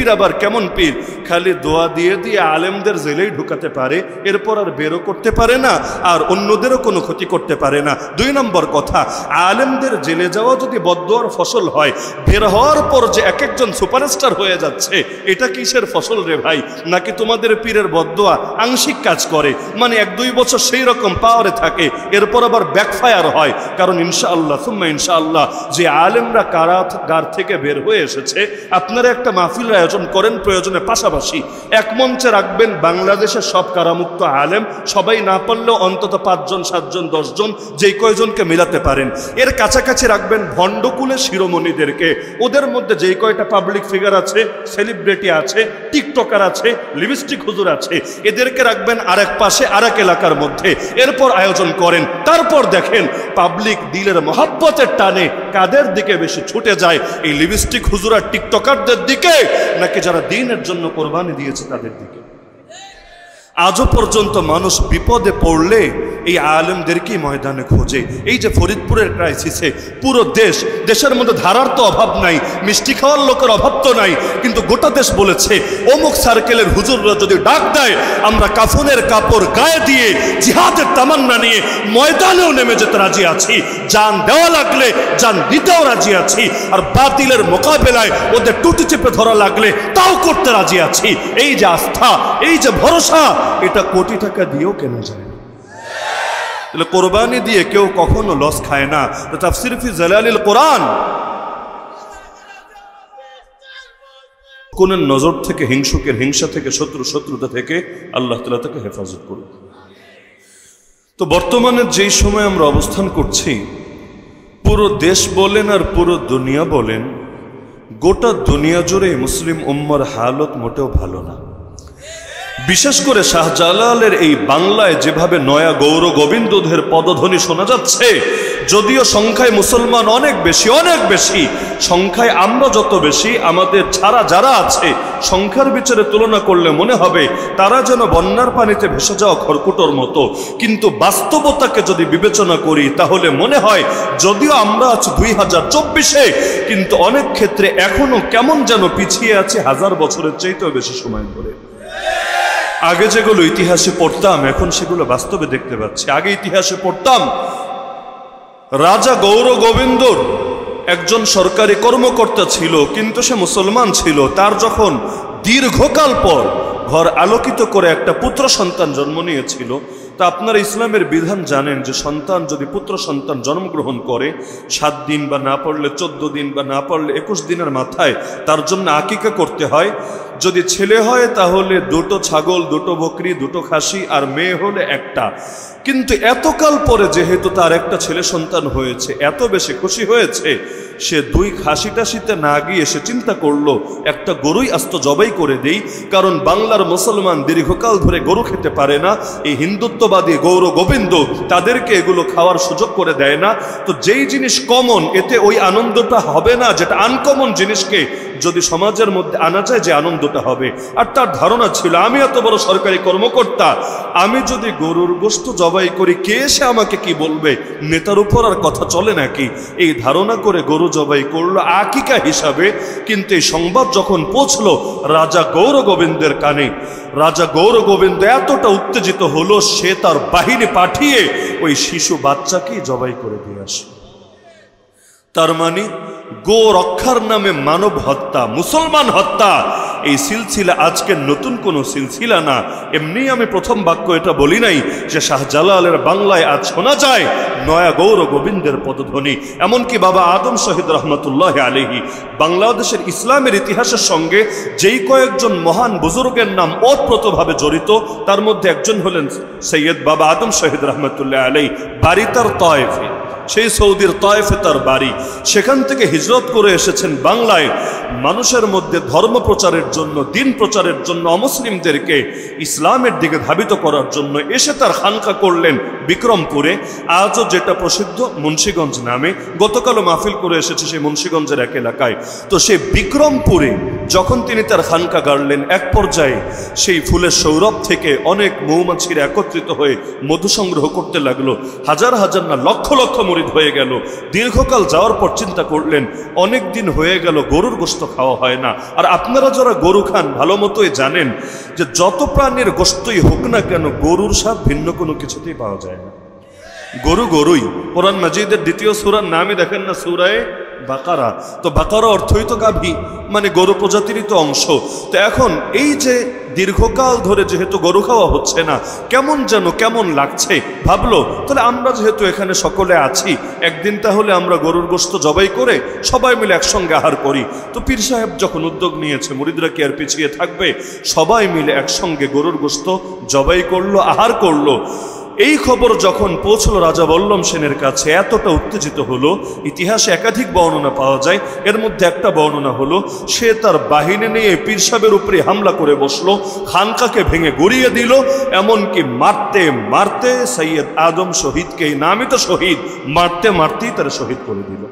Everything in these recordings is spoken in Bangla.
পীর আবার কেমন পীর, খালি দোয়া দিয়ে দিয়ে আলেমদের জেলেই ঢুকাতে পারে, এরপর আর বেরো করতে পারে না, আর অন্যদেরও কোনো ক্ষতি করতে পারে না। 2 নম্বর কথা, আলেমদের জেলে যাওয়া যদি বদদোয়ার ফসল হয়, বের হওয়ার পর যে এক একজন সুপারস্টার হয়ে যাচ্ছে, এটা কিসের ফসল রে ভাই? নাকি তোমাদের পীরের বদদোয়া আংশিক কাজ করে, মানে 1-2 বছর সেই রকম পাওয়ারে থাকে, এরপর আবার ব্যাকফায়ার হয়? কারণ ইনশাআল্লাহ সুম্মা ইনশাআল্লাহ যে আলেমরা কারাগার থেকে বের হয়ে এসেছে, আপনারা একটা মাহফিলের আয়োজন করেন, প্রয়োজনে পাশাপাশি এক মঞ্চে রাখবেন বাংলাদেশের সব কারামুক্ত আলেম, সবাই না পারলেও অন্তত 5 জন 7 জন 10 জন যেই কয়জনকে মিলাতে পারেন। এর কাছাকাছি রাখবেন ভণ্ডকুলের শিরোমণিদেরকে, ওদের মধ্যে যেই কয়টা পাবলিক ফিগার আছে, সেলিব্রিটি আছে, টিকটকার আছে, লিপস্টিক হুজুর আছে, এদেরকে রাখবেন আরেক পাশে আরেক এলাকার মধ্যে। এরপর আয়োজন করেন, তারপর দেখেন পাবলিক দিলের মহব্বতের টানে কাদের দিকে বেশি ছুটে যায়, এই লিপস্টিক হুজুর আর টিকটকারদের দিকে, নাকি যারা দ্বীনের জন্য কোরবানি দিয়েছে তাদের দিকে? আজও পর্যন্ত মানুষ বিপদে পড়লে এই আলেমদেরকেই ময়দানে খোঁজে। এই যে ফরিদপুরের ক্রাইসিসে পুরো দেশের মধ্যে ধারার তো অভাব নাই, মিষ্টি খাওয়ার লোকের অভাব তো নাই, কিন্তু গোটা দেশ বলেছে অমুক সার্কেলের হুজুররা যদি ডাক দেয়, আমরা কাফনের কাপড় গায়ে দিয়ে জিহাদের তামান্না নিয়ে ময়দানেও নেমে যেতে রাজি আছি, জান দেওয়া লাগলে জান দিতেও রাজি আছি, আর বাতিলের মোকাবেলায় ওদের টুটি চেপে ধরা লাগলে তাও করতে রাজি আছি। এই যে আস্থা, এই যে ভরসা, এটা কোটি টাকা দিয়েও কেনা যায় না। তাহলে কোরবানি দিয়ে কেউ কখনো লস খায় না। তাফসীর ফি জালালিল কোরআন, কোন নজর থেকে, হিংসুকের হিংসা থেকে, শত্রুতা থেকে আল্লাহ তাআলা তাকে হেফাজত করুন। তো বর্তমানে যেই সময় আমরা অবস্থান করছি, পুরো দেশ বলেন আর পুরো দুনিয়া বলেন, গোটা দুনিয়া জুড়ে মুসলিম উম্মার হালত মোটেও ভালো না। বিশেষ করে শাহজালালের এই বাংলায় যেভাবে নয়া গৌর গোবিন্দদের পদধ্বনি শোনা যাচ্ছে, যদিও সংখ্যায় মুসলমান অনেক বেশি, সংখ্যায় আমরা যত বেশি, আমাদের ছাড়া যারা আছে সংখ্যার বিচারে তুলনা করলে মনে হবে তারা যেন বন্যার পানিতে ভেসে যাওয়া খড়কুটোর মতো। কিন্তু বাস্তবতাকে যদি বিবেচনা করি তাহলে মনে হয় যদিও আমরা আছি 2024-এ, কিন্তু অনেক ক্ষেত্রে এখনো কেমন যেন পিছিয়ে আছে 1000 বছরের চাইতেও বেশি সময় ধরে। আগে যেগুলো ইতিহাসে পড়তাম, এখন সেগুলো বাস্তবে দেখতে পাচ্ছি। আগে ইতিহাসে পড়তাম রাজা গৌর গোবিন্দর একজন সরকারি কর্মকর্তা ছিল, কিন্তু সে মুসলমান ছিল। তার যখন দীর্ঘকাল পর ঘর আলোকিত করে একটা পুত্র সন্তান জন্ম নিয়েছিল, তা আপনারা ইসলামের বিধান জানেন যে সন্তান যদি পুত্র সন্তান জন্মগ্রহণ করে 7 দিন বা না পড়লে 14 দিন বা না পড়লে 21 দিনের মাথায় তার জন্য আকিকা করতে হয়। যদি ছেলে হয় তাহলে 2টো ছাগল, 2টো বকরি, 2টো খাসি, আর মেয়ে হলে 1টা। কিন্তু এতকাল পরে যেহেতু তার একটা ছেলে সন্তান হয়েছে, এত বেশি খুশি হয়েছে, সে 2 খাসিটাসিতে না গিয়ে সে চিন্তা করলো একটা গরুই আস্ত জবাই করে দেই। কারণ বাংলার মুসলমান দীর্ঘকাল ধরে গরু খেতে পারে না, এই হিন্দুত্ববাদী গৌর গোবিন্দ তাদেরকে এগুলো খাওয়ার সুযোগ করে দেয় না। তো যেই জিনিস কমন, এতে ওই আনন্দটা হবে না যেটা আনকমন জিনিসকে যদি সমাজের মধ্যে আনা যায় যে আনন্দটা হবে। আর তার ধারণা ছিল আমি এত বড় সরকারি কর্মকর্তা, আমি যদি গরুর গোশত জবাই করি কে এসে আমাকে কি বলবে, নেতার উপর আর কথা চলে নাকি, এই ধারণা করে গরু জবাই করলো আকিকা হিসাবে। কিন্তু এই সংবাদ যখন পৌঁছলো রাজা গৌর গোবিন্দের কানে, রাজা গৌর গোবিন্দ এতটা উত্তেজিত হলো, সে তার বাহিনী পাঠিয়ে ওই শিশু বাচ্চাকেই জবাই করে দিয়ে আসে। তার মানে গো রক্ষার নামে মানব হত্যা, মুসলমান হত্যা, এই সিলসিলা আজকের নতুন কোনো সিলসিলা না। এমনি আমি প্রথম বাক্য এটা বলি নাই যে শাহজালালের বাংলায় আজ শোনা যায় নয়া গৌর গোবিন্দের পদধ্বনি। এমনকি বাবা আদম শহীদ রহমতুল্লাহ আলাইহি বাংলাদেশের ইসলামের ইতিহাসের সঙ্গে যেই কয়েকজন মহান বুজুর্গের নাম ওতপ্রোতভাবে জড়িত, তার মধ্যে একজন হলেন সৈয়দ বাবা আদম শহীদ রহমতুল্লাহ আলাইহি। বাড়ি তার তয়েফে, সেই সৌদির তয়েফে তার বাড়ি। সেখান থেকে হিজরত করে এসেছেন বাংলায় মানুষের মধ্যে ধর্ম প্রচারের জন্য, দিন প্রচারের জন্য, অমুসলিমদেরকে ইসলামের দিকে ধাবিত করার জন্য। এসে তার খানকা করলেন বিক্রমপুরে, আজও যেটা প্রসিদ্ধ মুন্সিগঞ্জ নামে। গতকালও মাহফিল করে এসেছে সেই মুন্সিগঞ্জের এক এলাকায়। তো সেই বিক্রমপুরে যখন তিনি তার খানকা গাড়লেন, এক পর্যায়ে সেই ফুলের সৌরভ থেকে অনেক মৌমাছিরা একত্রিত হয়ে মধু সংগ্রহ করতে লাগলো। হাজার হাজার না লক্ষ লক্ষ মুরিদ হয়ে গেল। দীর্ঘকাল যাওয়ার পর চিন্তা করলেন অনেক দিন হয়ে গেল গরুর গোশত খাওয়া হয় না। আর আপনারা যারা গরু খান ভালো মতোই জানেন যে যত প্রাণীর গোশতই হোক না কেন গরুর স্বাদ ভিন্ন কোনো কিছুতেই পাওয়া যায় না। গরু গরুই। কোরআন মাজিদের দ্বিতীয় সূরার নামই দেখেন না, সূরায়ে বাকারা। তো বাকারা অর্থই তো গাভী, মানে গরু প্রজাতিরই তো অংশ। তো এখন এই যে দীর্ঘকাল ধরে যেহেতু গরু খাওয়া হচ্ছে না, কেমন যেন কেমন লাগছে, ভাবলো তাহলে আমরা যেহেতু এখানে সকলে আছি, একদিন তাহলে আমরা গরুর গোশত জবাই করে সবাই মিলে একসঙ্গে আহার করি। তো পীর সাহেব যখন উদ্যোগ নিয়েছে, মুরিদরা কি আর পিছিয়ে থাকবে? সবাই মিলে একসঙ্গে গরুর গোশত জবাই করলো, আহার করলো। এই খবর যখন পৌঁছলো রাজা বল্লম সেনের কাছে, এতটা উত্তেজিত হলো। ইতিহাসে একাধিক বর্ণনা পাওয়া যায়, এর মধ্যে একটা বর্ণনা হলো সে তার বাহিনী নিয়ে পীর সাহেবের উপরে হামলা করে বসলো, খানকাকে ভেঙে গড়িয়ে দিল, এমনকি মারতে মারতে সৈয়দ আদম শহীদকে, নামই তো শহীদ, মারতে মারতেই তারা শহীদ করে দিল।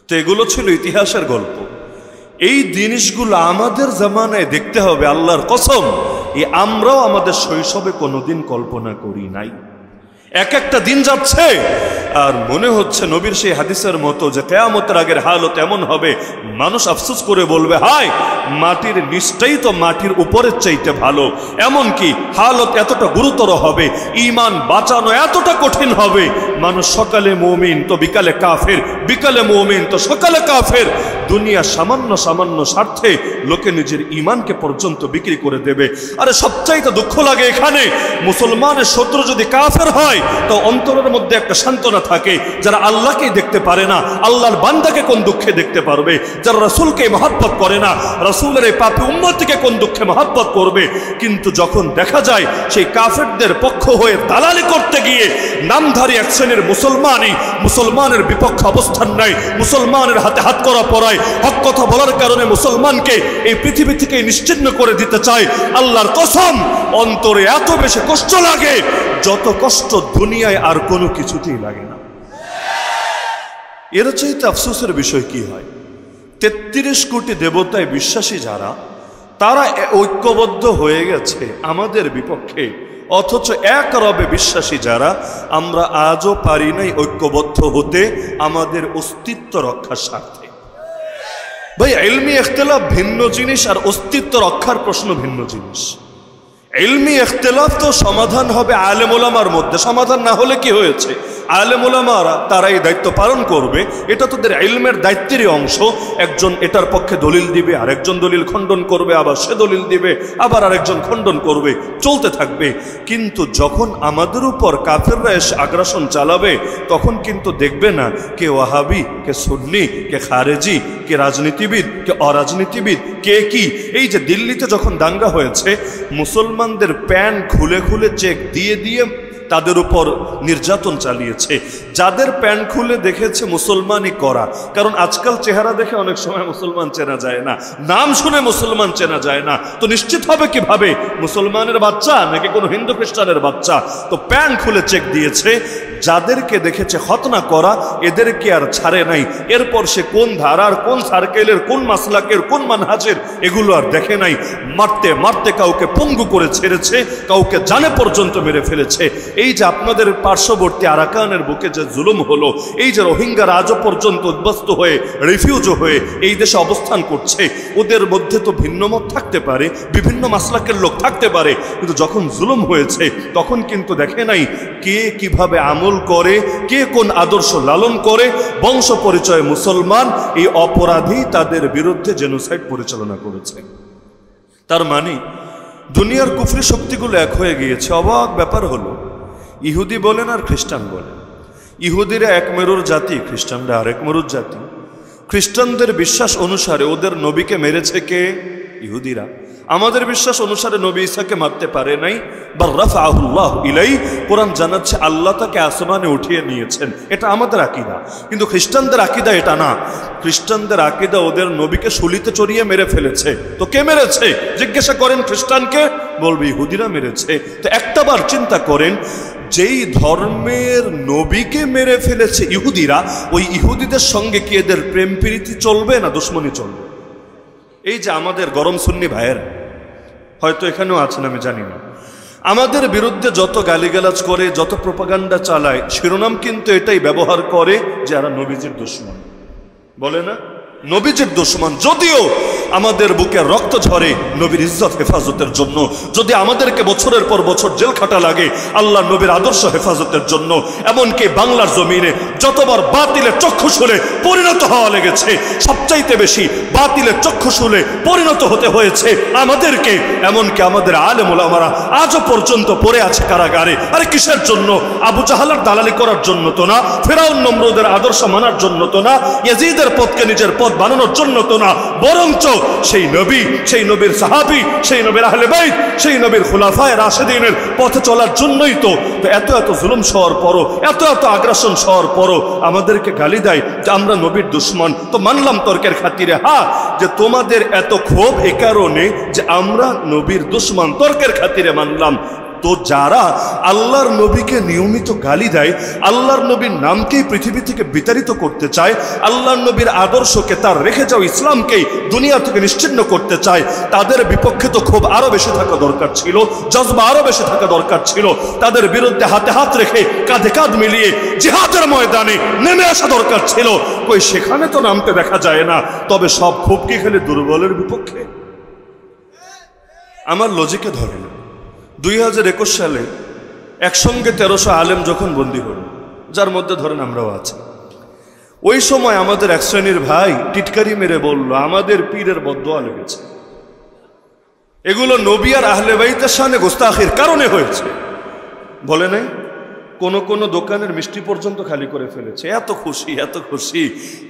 তো এগুলো ছিল ইতিহাসের গল্প। এই জিনিসগুলো আমাদের জামানায় দেখতে হবে, আল্লাহর কসম আমরাও আমাদের শৈশবে কোনোদিন কল্পনা করি নাই। এক একটা দিন যাচ্ছে আর মনে হচ্ছে নবীর সেই হাদিসের মতো যে কিয়ামতের আগের হালত এমন হবে, মানুষ আফসোস করে বলবে হায় মাটির নিচটাই তো মাটির উপরের চাইতে ভালো। এমনকি হালত এতটা গুরুতর হবে, ঈমান বাঁচানো এতটা কঠিন হবে, মানুষ সকালে মুমিন তো বিকালে কাফের, বিকালে মুমিন তো সকালে কাফের। দুনিয়া সামান্য সামান্য স্বার্থে লোকে নিজের ঈমানকে পর্যন্ত বিক্রি করে দেবে। আরে সবচাইতে দুঃখ লাগে এখানে, মুসলমানের শত্রু যদি কাফের হয় তো অন্তরের মধ্যে একটা সান্ত্বনা থাকে, যারা আল্লাহকেই দেখতে পারে না আল্লাহর বান্দাকে কোন দুঃখে দেখতে পারবে, যারা রাসূলকে মহব্বত করে না রাসূলের এই পাপী উম্মতকে কোন দুঃখে মহব্বত করবে। কিন্তু যখন দেখা যায় সেই কাফেরদের পক্ষ হয়ে দালালি করতে গিয়ে নামধারী এক শ্রেণীর মুসলমানই মুসলমানের বিপক্ষে অবস্থান নেয়, মুসলমানের হাতে হাত করা পড়ায়, হক কথা বলার কারণে মুসলমানকে এই পৃথিবী থেকে নিশ্চিহ্ন করে দিতে চায়, আল্লাহর কসম অন্তরে এত বেশি কষ্ট লাগে যত কষ্ট দুনিয়ায় আর কোনো কিছুতেই লাগে না। এর চাইতে আফসোসের বিষয় কি হয়, ৩৩ কোটি দেবতায় বিশ্বাসী যারা, তারা ঐক্যবদ্ধ হয়ে গেছে আমাদের বিপক্ষে, অথচ এক রবে বিশ্বাসী যারা, আমরা আজও পারি নাই ঐক্যবদ্ধ হতে আমাদের অস্তিত্ব রক্ষার স্বার্থে। ভাই ইলমি ইখতিলাফ ভিন্ন জিনিস আর অস্তিত্ব রক্ষার প্রশ্ন ভিন্ন জিনিস। ইলমি ইখতিলাফ তো সমাধান হবে আলেম ওলামার মধ্যে, সমাধান না হলে কি হয়েছে, আলেম ওলামারা তারা এই দায়িত্ব পালন করবে, এটা তাদের ইলমের দায়িত্বেরই অংশ। একজন এটার পক্ষে দলিল দিবে, আরেকজন দলিল খণ্ডন করবে, আবার সে দলিল দিবে, আবার আরেকজন খণ্ডন করবে, চলতে থাকবে। কিন্তু যখন আমাদের উপর কাফেররা এসে আগ্রাসন চালাবে, তখন কিন্তু দেখবে না কে ওয়াহাবি, কে সুন্নি, কে খারেজি, কে রাজনীতিবিদ, কে অরাজনীতিবিদ, কে কি। এই যে দিল্লিতে যখন দাঙ্গা হয়েছে, মুসলমানদের প্যান্ট খুলে খুলে চেক দিয়ে দিয়ে তাদের উপর নির্যাতন চালিয়েছে। যাদের প্যান্ট খুলে দেখেছে মুসলমানই করা, কারণ আজকাল চেহারা দেখে অনেক সময় মুসলমান চেনা যায় না, নাম শুনে মুসলমান চেনা যায় না, তো নিশ্চিত হবে কিভাবে মুসলমানের বাচ্চা নাকি কোনো হিন্দু খ্রিস্টানের বাচ্চা। তো প্যান্ট খুলে চেক দিয়েছে, যাদেরকে দেখেছে খতনা করা এদেরকে আর ছাড়ে নাই। এরপর সে কোন ধারার, কোন সার্কেলের, কোন মাসলাকের, কোন মানহাজের, এগুলো আর দেখে নাই। মারতে মারতে কাউকে পঙ্গু করে ছেড়েছে, কাউকে জানে পর্যন্ত মেরে ফেলেছে। এই যে আপনাদের পার্শ্ববর্তী আরাকানের বুকে যে জুলুম হলো, এই যে রোহিঙ্গারা আজও পর্যন্ত উদ্বাস্ত হয়ে রিফিউজ হয়ে এই দেশে অবস্থান করছে, ওদের মধ্যে তো ভিন্ন মত থাকতে পারে, বিভিন্ন মাসলাকের লোক থাকতে পারে, কিন্তু যখন জুলুম হয়েছে তখন কিন্তু দেখে নাই কে কিভাবে আমল করে, কে কোন আদর্শ লালন করে। বংশ পরিচয় মুসলমান, এই অপরাধী তাদের বিরুদ্ধে জেনোসাইড পরিচালনা করেছে। তার মানে দুনিয়ার কুফরি শক্তিগুলো এক হয়ে গিয়েছে। অবাক ব্যাপার হলো, ইহুদি বলেন আর খ্রিস্টান বলেন, ইহুদিরা এক মেরুর জাতি, খ্রিস্টানরা আরেক মেরুর জাতি। খ্রিস্টানদের বিশ্বাস অনুসারে ওদের নবীকে মেরেছে কে? ইহুদিরা। আমাদের বিশ্বাস অনুসারে নবী ঈসাকে মারতে পারে নাই, বাল রাফাহুল্লাহু ইলাই, কোরআন জানাচ্ছে আল্লাহ তাকে আসমানে উঠিয়ে নিয়েছেন, এটা আমাদের আকীদা। কিন্তু খ্রিস্টানদের আকীদা এটা না। খ্রিস্টানদের আকীদা ওদের নবীকে শুলিতে চড়িয়ে মেরে ফেলেছে। তো কে মেরেছে জিজ্ঞাসা করেন খ্রিস্টানকে, বলবে ইহুদিরা মেরেছে। তো একটাবার চিন্তা করেন, যেই ধর্মের নবীকে মেরে ফেলেছে ইহুদিরা, ওই ইহুদিদের সঙ্গে কি এদের প্রেম প্রীতি চলবে না দুশ্মনী চলবে? এই যে আমাদের গরম সুন্নি ভাইয়ের, হয়তো এখানেও আছেন আমি জানি না, আমাদের বিরুদ্ধে যত গালিগালাজ করে, যত প্রোপাগান্ডা চালায়, শিরোনাম কিন্তু এটাই ব্যবহার করে যে এরা নবীজির দুশমন। বলে না নবীজির দুশমন। যদিও আমাদের বুকে রক্ত ঝরে নবীর ইজ্জত হেফাজতের জন্য, যদি আমাদেরকে বছরের পর বছর জেল খাটা লাগে আল্লাহ নবীর আদর্শ হেফাজতের জন্য, এমনকি বাংলার জমিনে যতবার বাতিলের চক্ষুশূলে পরিণত হওয়া লেগেছে, সবচাইতে বেশি বাতিলের চক্ষুশূলে পরিণত হতে হয়েছে আমাদেরকে। এমনকি আমাদের আলেম ওলামারা আজও পর্যন্ত পড়ে আছে কারাগারে। আরে কিসের জন্য? আবু জাহালের দালালি করার জন্য তো না, ফেরাউন নমরুদের আদর্শ মানার জন্য তো না, ইয়াজিদের পথকে নিজের পথ বানানোর জন্য তো না, বরঞ্চ সেই নবী, সেই নবীর সাহাবী, সেই নবীর আহলে বাইত, সেই নবীর খুলাফায়ে রাশিদিনের পথে চলার জন্যই তো। এত এত জুলুম সওয়ার পরও, এত এত আগ্রাসন সওয়ার পরও আমাদেরকে গালি দেয় যে আমরা নবীর দুশমন। তো মানলাম তর্কের খাতিরে হ্যাঁ যে তোমাদের এত ক্ষোভ এ কারণে যে আমরা নবীর দুশমন, তর্কের খাতিরে মানলাম। তো যারা আল্লাহর নবীকে নিয়মিত গালি দেয়, আল্লাহর নবীর নামকেই পৃথিবী থেকে বিতাড়িত করতে চায়, আল্লাহর নবীর আদর্শকে, তার রেখে যাও ইসলামকেই দুনিয়া থেকে নিশ্চিহ্ন করতে চায়, তাদের বিপক্ষে তো খুব আরো বেশি থাকা দরকার ছিল, জজবা আরো বেশি থাকা দরকার ছিল। তাদের বিরুদ্ধে হাতে হাত রেখে কাঁধে কাঁধ মিলিয়ে জিহাদের ময়দানে নেমে আসা দরকার ছিল। কই সেখানে তো নামতে দেখা যায় না। তবে সব ক্ষোভ কি খেলে দুর্বলের বিপক্ষে? আমার লজিকে ধরে না। 2021 সালে একসঙ্গে 1300 আলেম যখন বন্দী হল, যার মধ্যে ধরেন আমরাও আছি, ওই সময় আমাদের এক শ্রেণীর ভাই টিটকারি মেরে বলল আমাদের পীরের বদদোয়া লেগেছে। এগুলো নবী আর আহলে বাইতের শানে গোস্তাখির কারণে হয়েছে। বলে নাই কোন দোকানের মিষ্টি পর্যন্ত খালি করে ফেলেছে। এত খুশি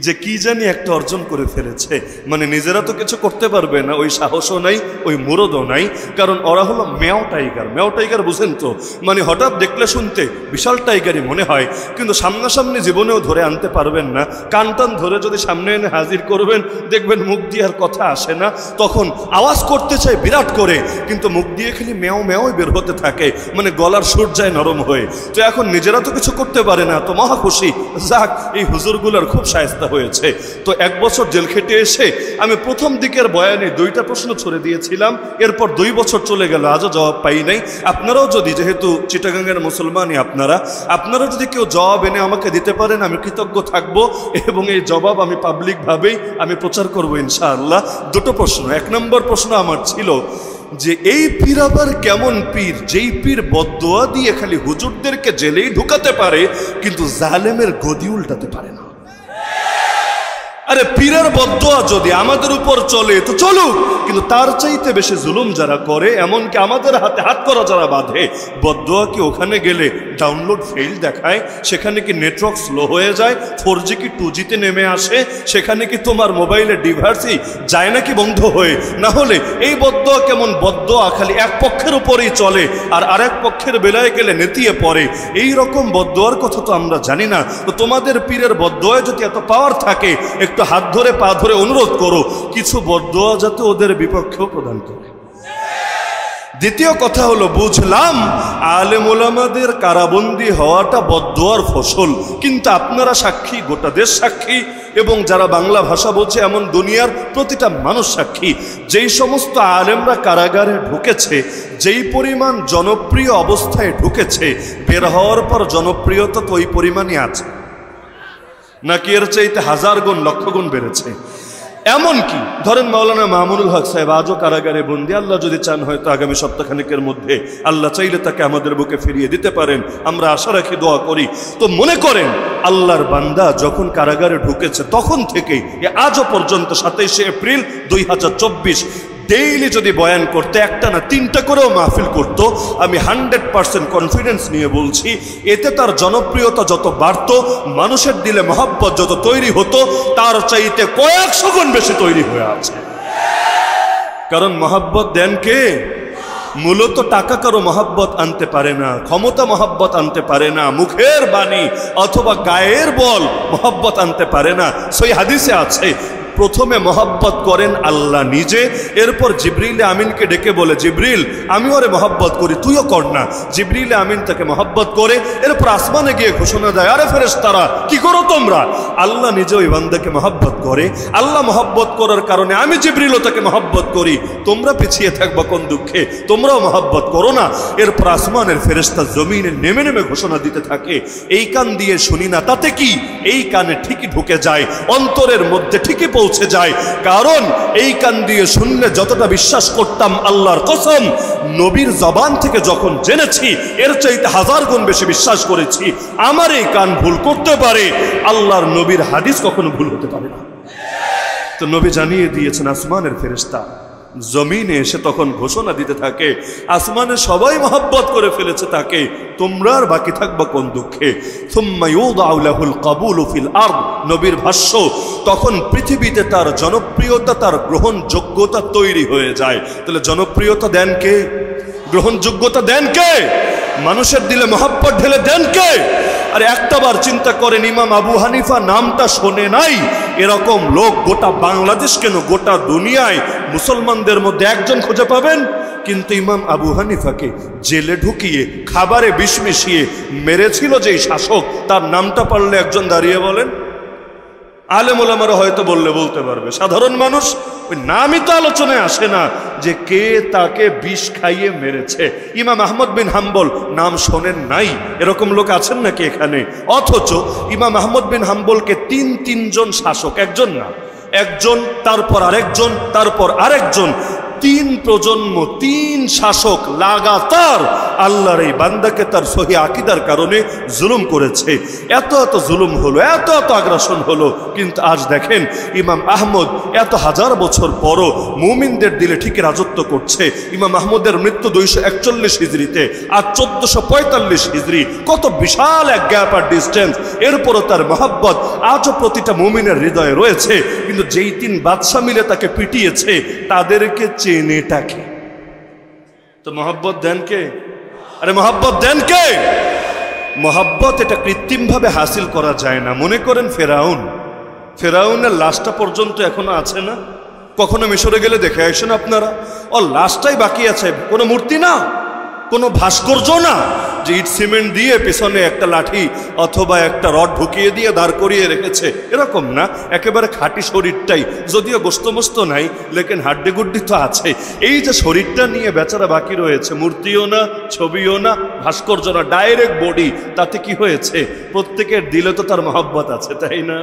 যে কি জানি একটা অর্জন করে ফেলেছে। মানে নিজেরা তো কিছু করতে পারবে না, ওই সাহসও নাই, ওই মুরদও নাই। কারণ ওরা হলো মেও টাইগার বুঝেন তো, মানে হঠাৎ দেখলে শুনতে বিশাল টাইগারই মনে হয়, কিন্তু সামনাসামনি জীবনেও ধরে আনতে পারবেন না। কান টান ধরে যদি সামনে এনে হাজির করবেন, দেখবেন মুখ দিয়ে আর কথা আসে না। তখন আওয়াজ করতে চায় বিরাট করে, কিন্তু মুখ দিয়ে খালি মেও বের হতে থাকে, মানে গলার সুর যায় নরম হয়ে। তো এখন নিজেরা তো কিছু করতে পারে না, তো মহা খুশি, যাক এই হুজুরগুলোর খুব শায়েস্তা হয়েছে। তো 1 বছর জেল খেটে এসে আমি প্রথম দিকের বয়ানে 2টা প্রশ্ন ছড়ে দিয়েছিলাম। এরপর 2 বছর চলে গেল, আজও জবাব পাই নাই। আপনারাও যদি, যেহেতু চিটাগাঙ্গের মুসলমানই আপনারা যদি কেউ জবাব এনে আমাকে দিতে পারেন, আমি কৃতজ্ঞ থাকব। এবং এই জবাব আমি পাবলিকভাবেই আমি প্রচার করবো ইনশাআল্লাহ। 2টো প্রশ্ন। 1 নম্বর প্রশ্ন আমার ছিল যে এই পীর আবার কেমন পীর, যেই পীর বদদোয়া দিয়ে খালি হুজুরদেরকে জেলেই ঢুকাতে পারে কিন্তু জালেমের গদি উল্টাতে পারে না। আরে পীরের বদদোয়া যদি আমাদের উপর চলে তো চলুক, কিন্তু তার চাইতে বেশি জুলুম যারা করে, এমনকি আমাদের হাতে হাত করা যারা বাঁধে, বদদোয়া কি ওখানে গেলে ডাউনলোড ফেল দেখায়? সেখানে কি নেটওয়ার্ক স্লো হয়ে যায়? 4G কি 2G-তে নেমে আসে? সেখানে কি তোমার মোবাইলের ডিভাইসই যায় নাকি বন্ধ হয়ে? না হলে এই বদদোয়া কেমন বদদোয়া খালি এক পক্ষের উপরেই চলে আর আরেক পক্ষের বেলায় গেলে নেতিয়ে পড়ে। এই রকম বদদোয়ার কথা তো আমরা জানি না। তো তোমাদের পীরের বদদোয়ায় যদি এত পাওয়ার থাকে, একটু হাত ধরে পা ধরে অনুরোধ করো কিছু বদদোয়া যাতে ওদের বিপক্ষেও প্রদান করে। দ্বিতীয় কথা হলো, বুঝলাম আলেম ওলামাদের কারাবন্দী হওয়াটা বদদোয়ার ফসল, কিন্তু আপনারা সাক্ষী, গোটা দেশ সাক্ষী, এবং যারা বাংলা ভাষা বলছে এমন দুনিয়ার প্রতিটা মানুষ সাক্ষী। যেই সমস্ত আলেমরা কারাগারে ঢুকেছে, যেই পরিমাণ জনপ্রিয় অবস্থায় ঢুকেছে, বের হওয়ার পর জনপ্রিয়তা তো ওই পরিমাণই আছে, নাকি এর চাইতে 1000 গুণ, লক্ষ গুণ বেড়েছে। এমনকি ধরেন মাওলানা মামুনুল হক সাহেব আজও কারাগারে বন্দী। আল্লাহ যদি চান হয়তো আগামী সপ্তাহখানেকের মধ্যে আল্লাহ চাইলে তাকে আমাদের বুকে ফিরিয়ে দিতে পারেন, আমরা আশা রাখি, দোয়া করি। তো মনে করেন আল্লাহর বান্দা যখন কারাগারে ঢুকেছে তখন থেকেই আজও পর্যন্ত 27শে এপ্রিল 2024 ডেইলি যদি বয়ান করতে, একটা না 3টা করেও মাহফিল করতো, আমি 100% কনফিডেন্স নিয়ে বলছি এতে তার জনপ্রিয়তা যত বাড়তো, মানুষের দিলে মহব্বত যত তৈরি হতো, তার চাইতে কয়েকশো গুণ বেশি তৈরি হয়ে আছে। কারণ মহব্বত দেন কে? মূলত টাকা কারো মহব্বত আনতে পারে না, ক্ষমতা মহব্বত আনতে পারে না, মুখের বাণী অথবা গায়ের বল মহব্বত আনতে পারে না। সই হাদিসে আছে প্রথমে মহব্বত করেন আল্লাহ নিজে, এরপর জিবরিল আমিনকে ডেকে বলে, জিবরিল আমি ওরে মহব্বত করি, তুইও কর না। জিবরিল আমিন তাকে মহব্বত করে, এরপর আসমানে গিয়ে ঘোষণা দেয়, আরে ফেরেশতারা কি করো তোমরা? আল্লাহ নিজে ওই বান্দাকে মহব্বত করে, আল্লাহ মহব্বত করার কারণে আমি জিবরিলও তাকে মহব্বত করি। তোমরা পিছিয়ে থাকবা কোন দুঃখে? তোমরাও মহব্বত করো না। এরপর আসমানের ফেরেশতা জমিনে নেমে নেমে ঘোষণা দিতে থাকে, এই কান দিয়ে শুনি না তাতে কি, এই কানে ঠিকই ঢুকে যায়, অন্তরের মধ্যে ঠিকই পৌঁছে যায়। কারণ এই কান দিয়ে শুনলে যতটা বিশ্বাস করতাম আল্লাহর কসম, নবীর জবান থেকে যখন জেনেছি এর চাইতে 1000 গুণ বেশি বিশ্বাস করেছি। আমার এই কান ভুল করতে পারে, আল্লাহর নবীর হাদিস কখনো ভুল হতে পারে না। তো নবী জানিয়ে দিয়েছেন। আসমানের ফেরেশতা জমিনে এসে তখন ঘোষণা দিতে থাকে, আসমানে সবাই মহব্বত করে ফেলেছে তাকে, তোমরা আর বাকি থাকবা কোন দুঃখে? সুম্মা ইউদাউ লাহুল কাবুলু ফিল আরদ, নবীর ভাষ্য, তখন পৃথিবীতে তার জনপ্রিয়তা, তার গ্রহণযোগ্যতা তৈরি হয়ে যায়। তাহলে জনপ্রিয়তা দেন কে? গ্রহণযোগ্যতা দেন কে? মানুষের দিলে মহব্বত ঢেলে দেন কে? আর একটাবার চিন্তা করেন, ইমাম আবু হানিফা নামটা শোনে নাই এরকম লোক গোটা বাংলাদেশ কেন গোটা দুনিয়ায় মুসলমানদের মধ্যে একজন খুঁজে পাবেন? কিন্তু ইমাম আবু হানিফাকে জেলে ঢুকিয়ে খাবারে বিষ মিশিয়ে মেরেছিল যেই শাসক, তার নামটা পারলে একজন দাঁড়িয়ে বলেন? আলেম ওলামারা হয়তো বলতে পারবে, সাধারণ মানুষ ওই নামই তো আলোচনায় আসে না যে কে তাকে বিষ খাইয়ে মেরেছে। ইমাম আহমদ বিন হাম্বল নাম শোনেন নাই এরকম লোক আছেন নাকি এখানে? অথচ ইমাম আহমদ বিন হাম্বলকে তিনজন শাসক, একজন না, একজন, তারপর আরেকজন, তারপর আরেকজন, 3 প্রজন্ম, 3 শাসক লাগাতার আল্লাহর এই বান্দাকে তার সহি আকীদার কারণে জুলুম করেছে। এত জুলুম হলো, এত আগ্রাসন হলো, কিন্তু আজ দেখেন ইমাম আহমদ এত 1000 বছর পরও মুমিনদের দিলে ঠিক রাজত্ব করছে। ইমাম আহমদের মৃত্যু 241 হিজরিতে, আর 1445 হিজরি, কত বিশাল এক গ্যাপ আর ডিস্টেন্স। এরপরও তার মহব্বত আজও প্রতিটা মুমিনের হৃদয়ে রয়েছে। কিন্তু যেই 3 বাদশা মিলে তাকে পিটিয়েছে তাদেরকে চেনেটাকে। তো মহব্বত দেন কে? আরে মহব্বত দেন কে? মহব্বত এটা কৃত্রিম ভাবে হাসিল করা যায় না। মনে করেন ফেরাউনের লাশটা পর্যন্ত এখনো আছে না? কখনো মিশরে গেলে দেখে আসেন আপনারা, ও লাশটাই বাকি আছে, কোনো মূর্তি না, কোনো ভাস্কর্য না যে ইট সিমেন্ট দিয়ে পেছনে একটা লাঠি অথবা একটা রড ঢুকিয়ে দিয়ে দাঁড় করিয়ে রেখেছে, এরকম না, একেবারে খাঁটি শরীরটাই, যদিও গোস্ত নাই, লেকিন হাড্ডি গুড্ডি তো আছে। এই যে শরীরটা নিয়ে বেচারা বাকি রয়েছে, মূর্তিও না, ছবিও না, ভাস্কর্য না, ডাইরেক্ট বডি, তাতে কি হয়েছে? প্রত্যেকের দিলে তো তার মহব্বত আছে, তাই না?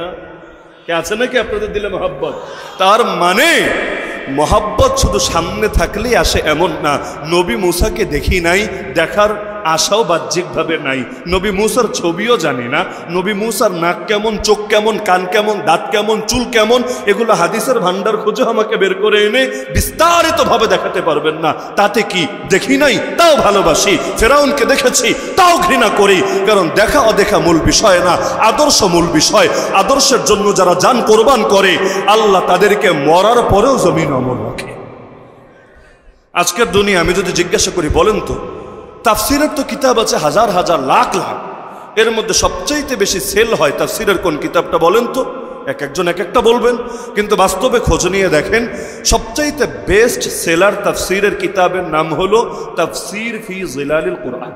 কে আছে নাকি আপনাদের দিলে মহব্বত? তার মানে মহব্বত শুধু সামনে থাকলেই আসে এমন না। নবী মুসাকে দেখি নাই, দেখার আশাও বাহ্যিকভাবে নাই। নবী মুসার ছবিও জানি না, নবী মুসার নাক কেমন, চোখ কেমন, কান কেমন, দাঁত কেমন, চুল কেমন, এগুলো হাদিসের ভান্ডার খুঁজে আমাকে বের করে এনে বিস্তারিত ভাবে দেখাতে পারবেন না। তাতে কি? দেখি নাই তাও ভালোবাসি, ফেরাউনকে দেখেছি তাও ঘৃণা করি। কারণ দেখা অদেখা মূল বিষয় না, আদর্শ মূল বিষয়। আদর্শের জন্য যারা জান কোরবান করে আল্লাহ তাদেরকে মরার পরেও জমিন অমর রাখে। আজকের দুনিয়া আমি যদি জিজ্ঞাসা করি, বলেন তো তাফসিরের তো কিতাব আছে হাজার হাজার লাখ লাখ, এর মধ্যে সবচাইতে বেশি সেল হয় তাফসিরের কোন কিতাবটা বলেন তো? একজন এক একটা বলবেন, কিন্তু বাস্তবে খোঁজ নিয়ে দেখেন সবচাইতে বেস্ট সেলার তাফসিরের কিতাবের নাম হলো তাফসির ফি জিলালিল কুরআন।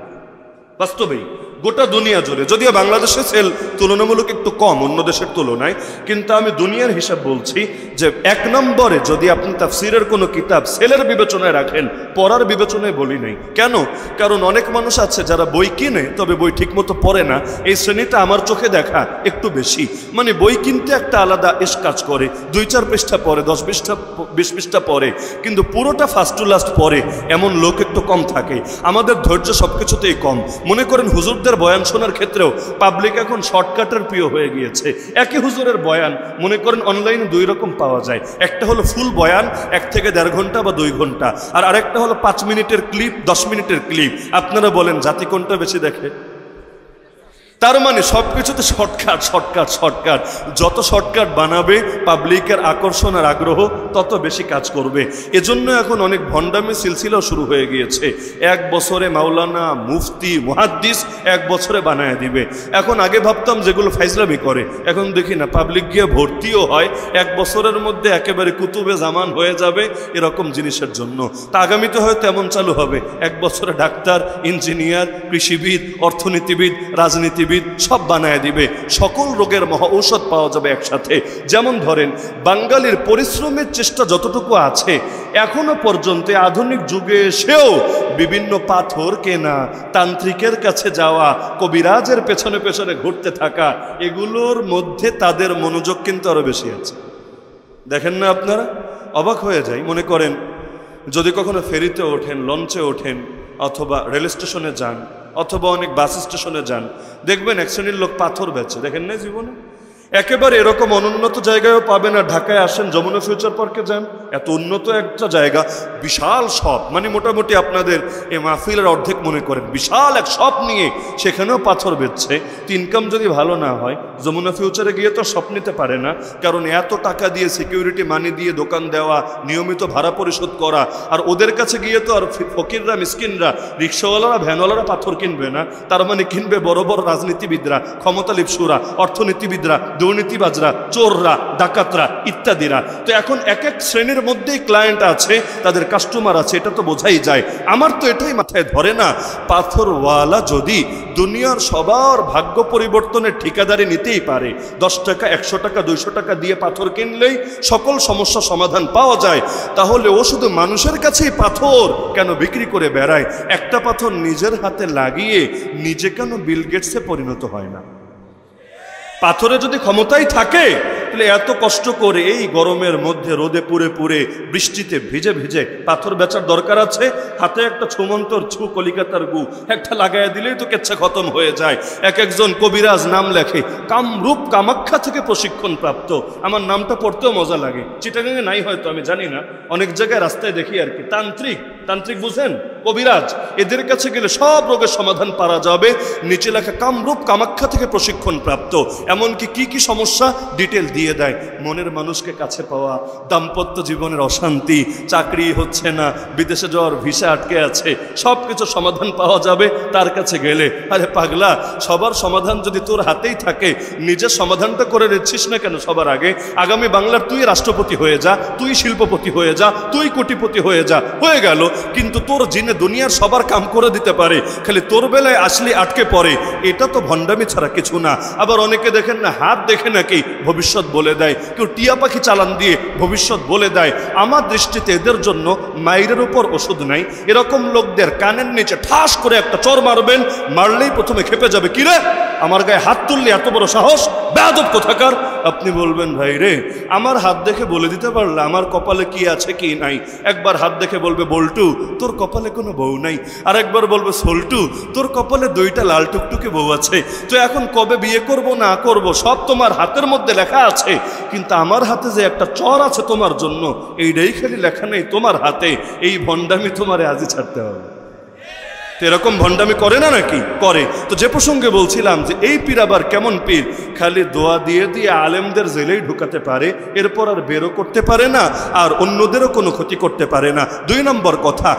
বাস্তবেই গোটা দুনিয়া জুড়ে, যদিও বাংলাদেশে সেল তুলনামূলক একটু কম অন্য দেশের তুলনায়, কিন্তু আমি দুনিয়ার হিসাব বলছি যে 1 নম্বরে যদি আপনি তাফসিরের কোনো কিতাব সেলের বিবেচনায় রাখেন, পড়ার বিবেচনায় বলি নাই। কেন? কারণ অনেক মানুষ আছে যারা বই কিনে তবে বই ঠিকমতো পড়ে না। এই শ্রেণীটা আমার চোখে দেখা একটু বেশি। মানে বই কিনতে একটা আলাদা এস কাজ করে, 2-4 পৃষ্ঠা পড়ে, 10-20 পৃষ্ঠা পড়ে, কিন্তু পুরোটা ফার্স্ট টু লাস্ট পড়ে এমন লোক একটু কম থাকে। আমাদের ধৈর্য সবকিছুতেই কম। মনে করেন হুজুরদের বয়ান শোনার ক্ষেত্রেও পাবলিক এখন শর্টকাটের প্রিয় হয়ে গিয়েছে। একই হুজুরের বয়ান মনে করেন অনলাইনে 2 রকম পাওয়া যায়। একটা হলো ফুল বয়ান 1 থেকে 1.5 ঘন্টা বা 2 ঘন্টা, আর আরেকটা হলো 5 মিনিটের ক্লিপ, 10 মিনিটের ক্লিপ। আপনারা বলেন জাতি কোনটা বেশি দেখে? তার মানে সবকিছুতে শর্টকাট শর্টকাট শর্টকাট, যত শর্টকাট বানাবে পাবলিকের আকর্ষণ আর আগ্রহ তত বেশি কাজ করবে। এজন্য এখন অনেক ভণ্ডামি সিলসিলাও শুরু হয়ে গিয়েছে। এক বছরে মাওলানা মুফতি মুহাদ্দিস এক বছরে বানায় দিবে। এখন আগে ভাবতাম যেগুলো ফাইজলামি করে, এখন দেখি না পাবলিক গিয়ে ভর্তিও হয়, এক বছরের মধ্যে একেবারে কুতুবে জামান হয়ে যাবে এরকম জিনিসের জন্য। তা আগামীতে হয়তো এমন চালু হবে, এক বছরে ডাক্তার, ইঞ্জিনিয়ার, কৃষিবিদ, অর্থনীতিবিদ, রাজনীতিবিদ সব বানায় দিবে। সকল রোগের মহা ঔষধ পাওয়া যাবে একসাথে। যেমন ধরেন বাঙালির পরিশ্রমের চেষ্টা যতটুকু আছে, এখনো পর্যন্ত আধুনিক যুগে এসেও বিভিন্ন পাথর কেনা, তান্ত্রিকের কাছে যাওয়া, কবিরাজের পেছনে পেছনে ঘুরতে থাকা, এগুলোর মধ্যে তাদের মনোযোগ কিন্তু আরো বেশি আছে। দেখেন না আপনারা, অবাক হয়ে যায়। মনে করেন যদি কখনো ফেরিতে ওঠেন, লঞ্চে ওঠেন, অথবা রেল স্টেশনে যান, অথবা অনেক বাস স্টেশনে যান, দেখবেন এক শ্রেণীর লোক পাথর বেচে। দেখেন না জীবনে? একেবারে এরকম অনুন্নত জায়গায়ও পাবেন। আর ঢাকায় আসেন, যমুনা ফিউচার পার্কে যান, এত উন্নত একটা জায়গা, বিশাল শপ, মানে মোটামুটি আপনাদের এই মাহফিলের অর্ধেক মনে করেন, বিশাল এক শপ নিয়ে সেখানেও পাথর বেচছে। ইনকাম যদি ভালো না হয়, যমুনা ফিউচারে গিয়ে তো শপ নিতে পারে না, কারণ এত টাকা দিয়ে সিকিউরিটি মানি দিয়ে দোকান দেওয়া, নিয়মিত ভাড়া পরিশোধ করা, আর ওদের কাছে গিয়ে তো আর ফকিররা, মিসকিনরা, রিক্সাওয়ালারা, ভ্যানওয়ালারা পাথর কিনবে না। তার মানে কিনবে বড় বড় রাজনীতিবিদরা, ক্ষমতা লিপসুরা, অর্থনীতিবিদরা, দুর্নীতিবাজরা, চোররা, ডাকাতরা ইত্যাদিরা। তো এখন এক এক শ্রেণীর মধ্যেই ক্লায়েন্ট আছে, তাদের কাস্টমার আছে, এটা তো বোঝাই যায়। আমার তো এটাই মাথায় ধরে না, পাথরওয়ালা যদি দুনিয়ার সবার ভাগ্য পরিবর্তনের ঠিকাদারি নিতেই পারে, 10 টাকা, 100 টাকা, 200 টাকা দিয়ে পাথর কিনলেই সকল সমস্যা সমাধান পাওয়া যায়, তাহলে ও শুধু মানুষের কাছেই পাথর কেন বিক্রি করে বেড়ায়? একটা পাথর নিজের হাতে লাগিয়ে নিজে কেন বিল গেটসে পরিণত হয় না? পাথরে যদি ক্ষমতাই থাকে, তাহলে এত কষ্ট করে এই গরমের মধ্যে রোদে পুড়ে পুড়ে, বৃষ্টিতে ভিজে ভিজে পাথর বেচার দরকার আছে? হাতে একটা ছুমন্তর ছু, কলিকাতার গু একটা লাগাই দিলেই তো কেচ্ছা খতম হয়ে যায়। এক একজন কবিরাজ নাম লেখে কামরূপ কামাখ্যা থেকে প্রশিক্ষণ প্রাপ্ত। আমার নামটা পড়তেও মজা লাগে। চিটাগাঙে নাই হয়তো, আমি জানি না, অনেক জায়গায় রাস্তায় দেখি আর কি। তান্ত্রিক, তান্ত্রিক বুঝেন, কবিরাজ, এদের কাছে গেলে সব রোগের সমাধান পাওয়া যাবে। নিচে লেখা কামরূপ কামাখ্যা থেকে প্রশিক্ষণ প্রাপ্ত। এমনকি কি কি সমস্যা ডিটেল দিয়ে দেয়। মনের মানুষকে কাছে পাওয়া, দাম্পত্য জীবনের অশান্তি, চাকরি হচ্ছে না, বিদেশে যাওয়ার ভিসা আটকে আছে, সব কিছু সমাধান পাওয়া যাবে তার কাছে গেলে। আরে পাগলা, সবার সমাধান যদি তোর হাতেই থাকে, নিজের সমাধানটা করে নিচ্ছিস না কেন সবার আগে? আগামী বাংলার তুই রাষ্ট্রপতি হয়ে যা, তুই শিল্পপতি হয়ে যা, তুই কোটিপতি হয়ে যা, হয়ে গেল। কিন্তু তোর জিনে দুনিয়ার সবার কাম করে দিতে পারে, খালি তোর বেলায় আসলে আটকে পড়ে। এটা তো ভণ্ডামি ছাড়া কিছু না। আবার অনেকে দেখেন না, হাত দেখে নাকি ভবিষ্যৎ বলে দেয়, কেউ টিয়া পাখি চালান দিয়ে ভবিষ্যৎ বলে দেয়। আমার দৃষ্টিতে এদের জন্য মাইরের উপর ওষুধ নাই। এরকম লোকদের কানের নিচে ঠাস করে একটা চর মারবেন, মারলেই প্রথমে খেপে যাবে, কিরে আমার গায়ে হাত তুললে এত বড় সাহস, বেয়াদব কোথাকার। আপনি বলবেন ভাই রে, আমার হাত দেখে বলে দিতে পারলে আমার কপালে কি আছে কি নাই? একবার হাত দেখে বলবে বল্টু তোর কপালে কোনো বউ নাই, আর একবার বলবে সল্টু তোর কপালে 2টা লাল টুকটুকে বউ আছে। তো এখন কবে বিয়ে করব না করব সব তোমার হাতের মধ্যে লেখা আছে, কিন্তু আমার হাতে যে একটা চর আছে তোমার জন্য, এইটাই খালি লেখা নেই তোমার হাতে। এই ভণ্ডামি তোমারে আজই ছাড়তে হবে। এরকম ভণ্ডামি করে না নাকি? করে। তো যে প্রসঙ্গে বলছিলাম যে এই পীর আবার কেমন পীর, খালি দোয়া দিয়ে দিয়ে আলেমদের জেলেই ঢুকাতে পারে, এরপর আর বেরো করতে পারে না, আর অন্যদেরও কোনো ক্ষতি করতে পারে না। 2 নম্বর কথা,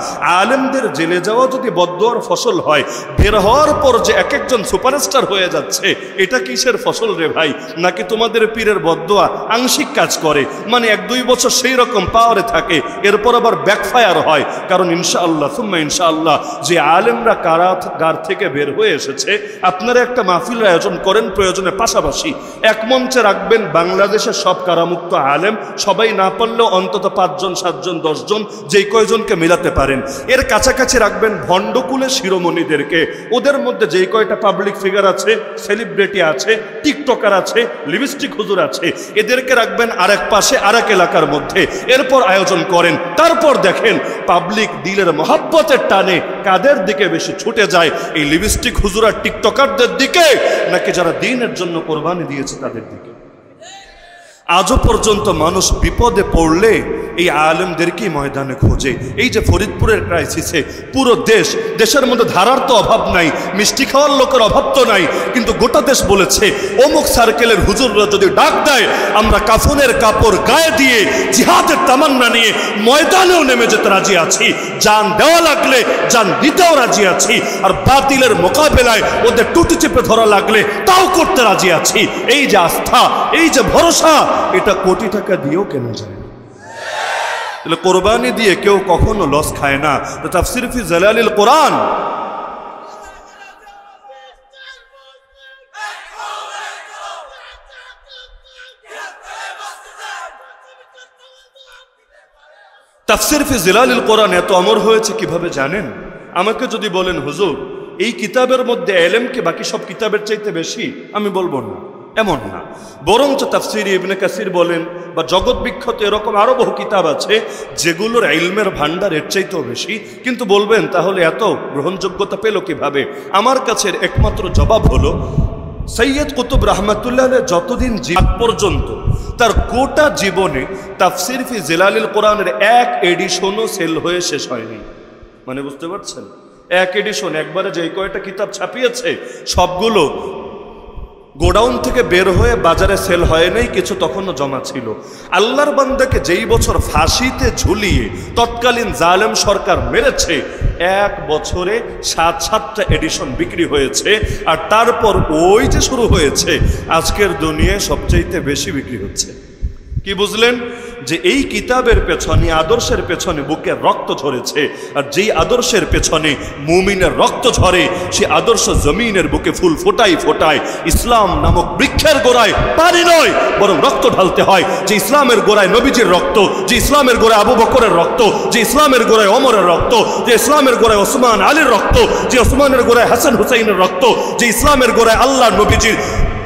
আলেমদের জেলে যাওয়া যদি বদদোয়ার ফসল হয়, বের হওয়ার পর যে এক একজন সুপারস্টার হয়ে যাচ্ছে, এটা কিসের ফসল রে ভাই? নাকি তোমাদের পীরের বদদোয়া আংশিক কাজ করে, মানে 1-2 বছর সেই রকম পাওয়ারে থাকে, এরপর আবার ব্যাকফায়ার হয়? কারণ ইনশাআল্লাহ সুম্মা ইনশাআল্লাহ যে আলেমরা কারাগার থেকে বের হয়ে এসেছে, আপনারা একটা মাহফিলের আয়োজন করেন, প্রয়োজনে পাশাপাশি এক মঞ্চে রাখবেন বাংলাদেশের সব কারামুক্ত আলেম, সবাই না পারলেও অন্তত 5 জন 7 জন 10 জন, যেই কয়জনকে মিলাতে পারেন। এর কাছাকাছি রাখবেন ভণ্ডকুলের শিরোমণিদেরকে, ওদের মধ্যে যেই কয়টা পাবলিক ফিগার আছে, সেলিব্রিটি আছে, টিকটকার আছে, লিপস্টিক হুজুর আছে, এদেরকে রাখবেন আরেক পাশে, আরেক এলাকার মধ্যে। এরপর আয়োজন করেন, তারপর দেখেন পাবলিক দিলের মহব্বতের টানে কাদের দিকে বেশি ছুটে যায়, এই লিপস্টিক হুজুর আর টিকটকারদের দিকে, নাকি যারা দ্বীনের জন্য কোরবানি দিয়েছে তাদের দিকে? আজও পর্যন্ত মানুষ বিপদে পড়লে এই আলেমদেরকেই ময়দানে খোঁজে। এই যে ফরিদপুরের ক্রাইসিসে পুরো দেশের মধ্যে ধারার তো অভাব নাই, মিষ্টি খাওয়ার লোকের অভাব তো নাই, কিন্তু গোটা দেশ বলেছে অমুক সার্কেলের হুজুররা যদি ডাক দেয় আমরা কাফনের কাপড় গায়ে দিয়ে জিহাদের তামান্না নিয়ে ময়দানেও নেমে যেতে রাজি আছি, জান দেওয়া লাগলে জান দিতেও রাজি আছি, আর বাতিলের মোকাবেলায় ওদের টুটি চেপে ধরা লাগলে তাও করতে রাজি আছি। এই যে আস্থা, এই যে ভরসা, এটা কোটি টাকা দিয়েও কেনা যায়। তাহলে কোরবানি দিয়ে কেউ কখনো লস খায় না। তো তাফসীর ফি জালালিল কোরআন তাফসীর ফি জালালিল কোরআন এত অমর হয়েছে কিভাবে জানেন? আমাকে যদি বলেন হুজুর এই কিতাবের মধ্যে ইলম কি বাকি সব কিতাবের চাইতে বেশি, আমি বলবো না, এমন না। বরঞ্চ তাফসীর ইবনে কাসির বলেন বা জগৎ বিখ্যাত এরকম আরো বহু কিতাব আছে যেগুলোর ইলমের ভান্ডার এর চাইতেও বেশি। কিন্তু বলবেন তাহলে এত গ্রহণযোগ্যতা পেল কিভাবে? আমার কাছে একমাত্র জবাব হলো সৈয়দ কুতুব রহমাতুল্লাহ আলাইহি যতদিন জীবন পর্যন্ত তার গোটা জীবনে তাফসীর ফি জালালিল কোরআনের এক এডিশনও সেল হয়ে শেষ হয়নি। মানে বুঝতে পারছেন, এক এডিশন একবারে যে কয়টা কিতাব ছাপিয়েছে সবগুলো গোডাউন থেকে বের হয়ে বাজারে সেল হয় নাই, কিছু তখনও জমা ছিল। আল্লাহর বান্দাকে যেই বছর ফাঁসিতে ঝুলিয়ে তৎকালীন জালেম সরকার মেরেছে, এক বছরে 7-7টা এডিশন বিক্রি হয়েছে। আর তারপর ওই যে শুরু হয়েছে, আজকের দুনিয়ায় সবচাইতে বেশি বিক্রি হচ্ছে। কি বুঝলেন? যে এই কিতাবের পেছনে, আদর্শের পেছনে বুকের রক্ত ঝরেছে, আর যেই আদর্শের পেছনে মুমিনের রক্ত ঝরে সেই আদর্শ জমিনের বুকে ফুল ফোটায় ফোটায়। ইসলাম নামক বৃক্ষের গোড়ায় পানি নয় বরং রক্ত ঢালতে হয়। যে ইসলামের গোড়ায় নবীজির রক্ত, যে ইসলামের গোড়ায় আবু বকরের রক্ত, যে ইসলামের গোড়ায় ওমরের রক্ত, যে ইসলামের গোড়ায় ওসমান আলীর রক্ত, যে ওসমানের গোড়ায় হাসান হুসাইনের রক্ত, যে ইসলামের গোড়ায় আল্লাহ নবীজির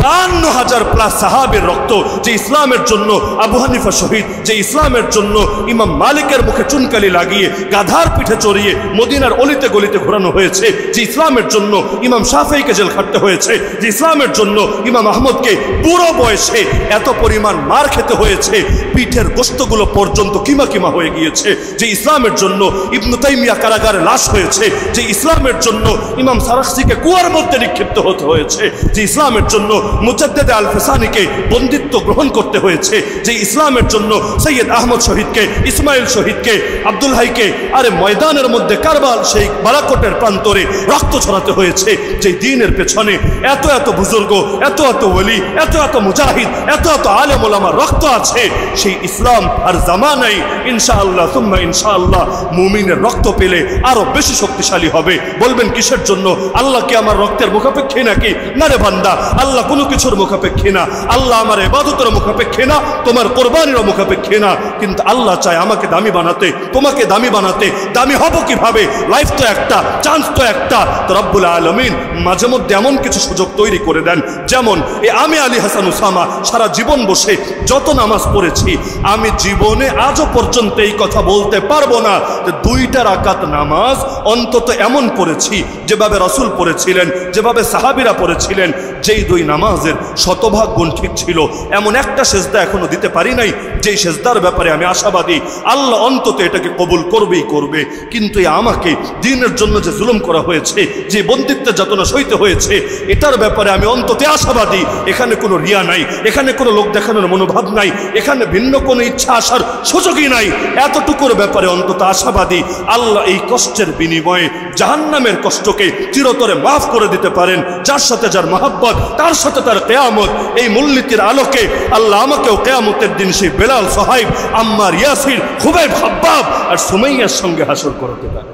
52,000+ সাহাবের রক্ত, যে ইসলামের জন্য আবু হানিফা শহীদ, যে ইসলামের জন্য ইমাম মালিকের মুখে চুনকালি লাগিয়ে গাধার পিঠে চড়িয়ে মদিনার অলিতে গলিতে ঘোরানো হয়েছে, যে ইসলামের জন্য ইমাম শাফিঈকে জেল খাটতে হয়েছে, যে ইসলামের জন্য ইমাম আহমদকে বুড়ো বয়সে এত পরিমাণ মার খেতে হয়েছে পিঠের গোশতগুলো পর্যন্ত কিমা কিমা হয়ে গিয়েছে, যে ইসলামের জন্য ইবনে তাইমিয়া কারাগারে লাশ হয়েছে, যে ইসলামের জন্য ইমাম সারাখসিকে কুয়ার মধ্যে নিক্ষিপ্ত হতে হয়েছে, যে ইসলামের জন্য মুজাদ্দিদ আল ফিসানিকে বন্দিত্ব গ্রহণ করতে হয়েছে, যে ইসলামের জন্য সৈয়দ আহমদ শহীদকে, ইসমাইল শহীদকে, আব্দুল হাইকে আরে ময়দানের মধ্যে কারবাল সেই বালাকোটের প্রান্তরে রক্ত ছড়াতে হয়েছে, যে দ্বীনের পেছনে এত এত বুজুর্গ, এত এত ওলি, এত এত মুজাহিদ, এত এত আলেম ওলামার রক্ত আছে, সেই ইসলাম আর জামানায় ইনশাআল্লাহ সুম্মা ইনশাআল্লাহ মুমিনের রক্ত পেলে আরো বেশি শক্তিশালী হবে। বলবেন কিসের জন্য? আল্লাহ কি আমার রক্তের মুখাপেক্ষী নাকি? না রে বান্দা, আল্লাহ কোনো কিছুর মুখাপেক্ষী না। আল্লাহ আমার ইবাদতের মুখাপেক্ষী না, তোমার কোরবানির মুখাপেক্ষী না। কিন্তু আল্লাহ চায় আমাকে দামি বানাতে, তোমাকে দামি বানাতে। দামি হব কিভাবে? লাইফ তো একটা, চান্স তো একটা। তো রব্বুল আলামিন মাঝে মধ্যে এমন কিছু সুযোগ তৈরি করে দেন, যেমন আমি আলী হাসান উসামা সারা জীবন বসে যত নামাজ পড়েছি, আমি জীবনে আজও পর্যন্ত এই কথা বলতে পারবো না যে 2টা রাকাত নামাজ অন্তত এমন পড়েছি যেভাবে রাসূল পড়েছিলেন, যেভাবে সাহাবীরা পড়েছিলেন। যেই 2 নামাজের শতভাগ গুণ ঠিক ছিল, এমন একটা সেজদা এখনো দিতে পারি নাই যেই সেজদার ব্যাপারে আমি আশাবাদী আল্লাহ অন্তত এটাকে কবুল করবেই করবে। কিন্তু আমাকে দ্বীনের জন্য যে জুলুম করা হয়েছে, যে বন্দিত্বের যাতনা সইতে হয়েছে, এটার ব্যাপারে আমি অন্তত আশাবাদী। এখানে কোনো রিয়া নাই, এখানে কোনো লোক দেখানোর মনোভাব নাই, এখানে ভিন্ন কোনো ইচ্ছা আসার সুযোগই নাই। এতটুকুর ব্যাপারে অন্তত আশাবাদী আল্লাহ এই কষ্টের বিনিময়ে জাহান্নামের কষ্টকে চিরতরে মাফ করে দিতে পারেন। যার সাথে যার মহব্বত, তার সাথে তার কিয়ামত। এই মূলনীতির আলোকে আল্লাহ আমাকেও কিয়ামতের দিন সেই বেলাল, সোহাইব, আম্মার, ইয়াসির, খুবাইব, খাব্বাব আর সুমাইয়ার সঙ্গে হাসর করতে পারে।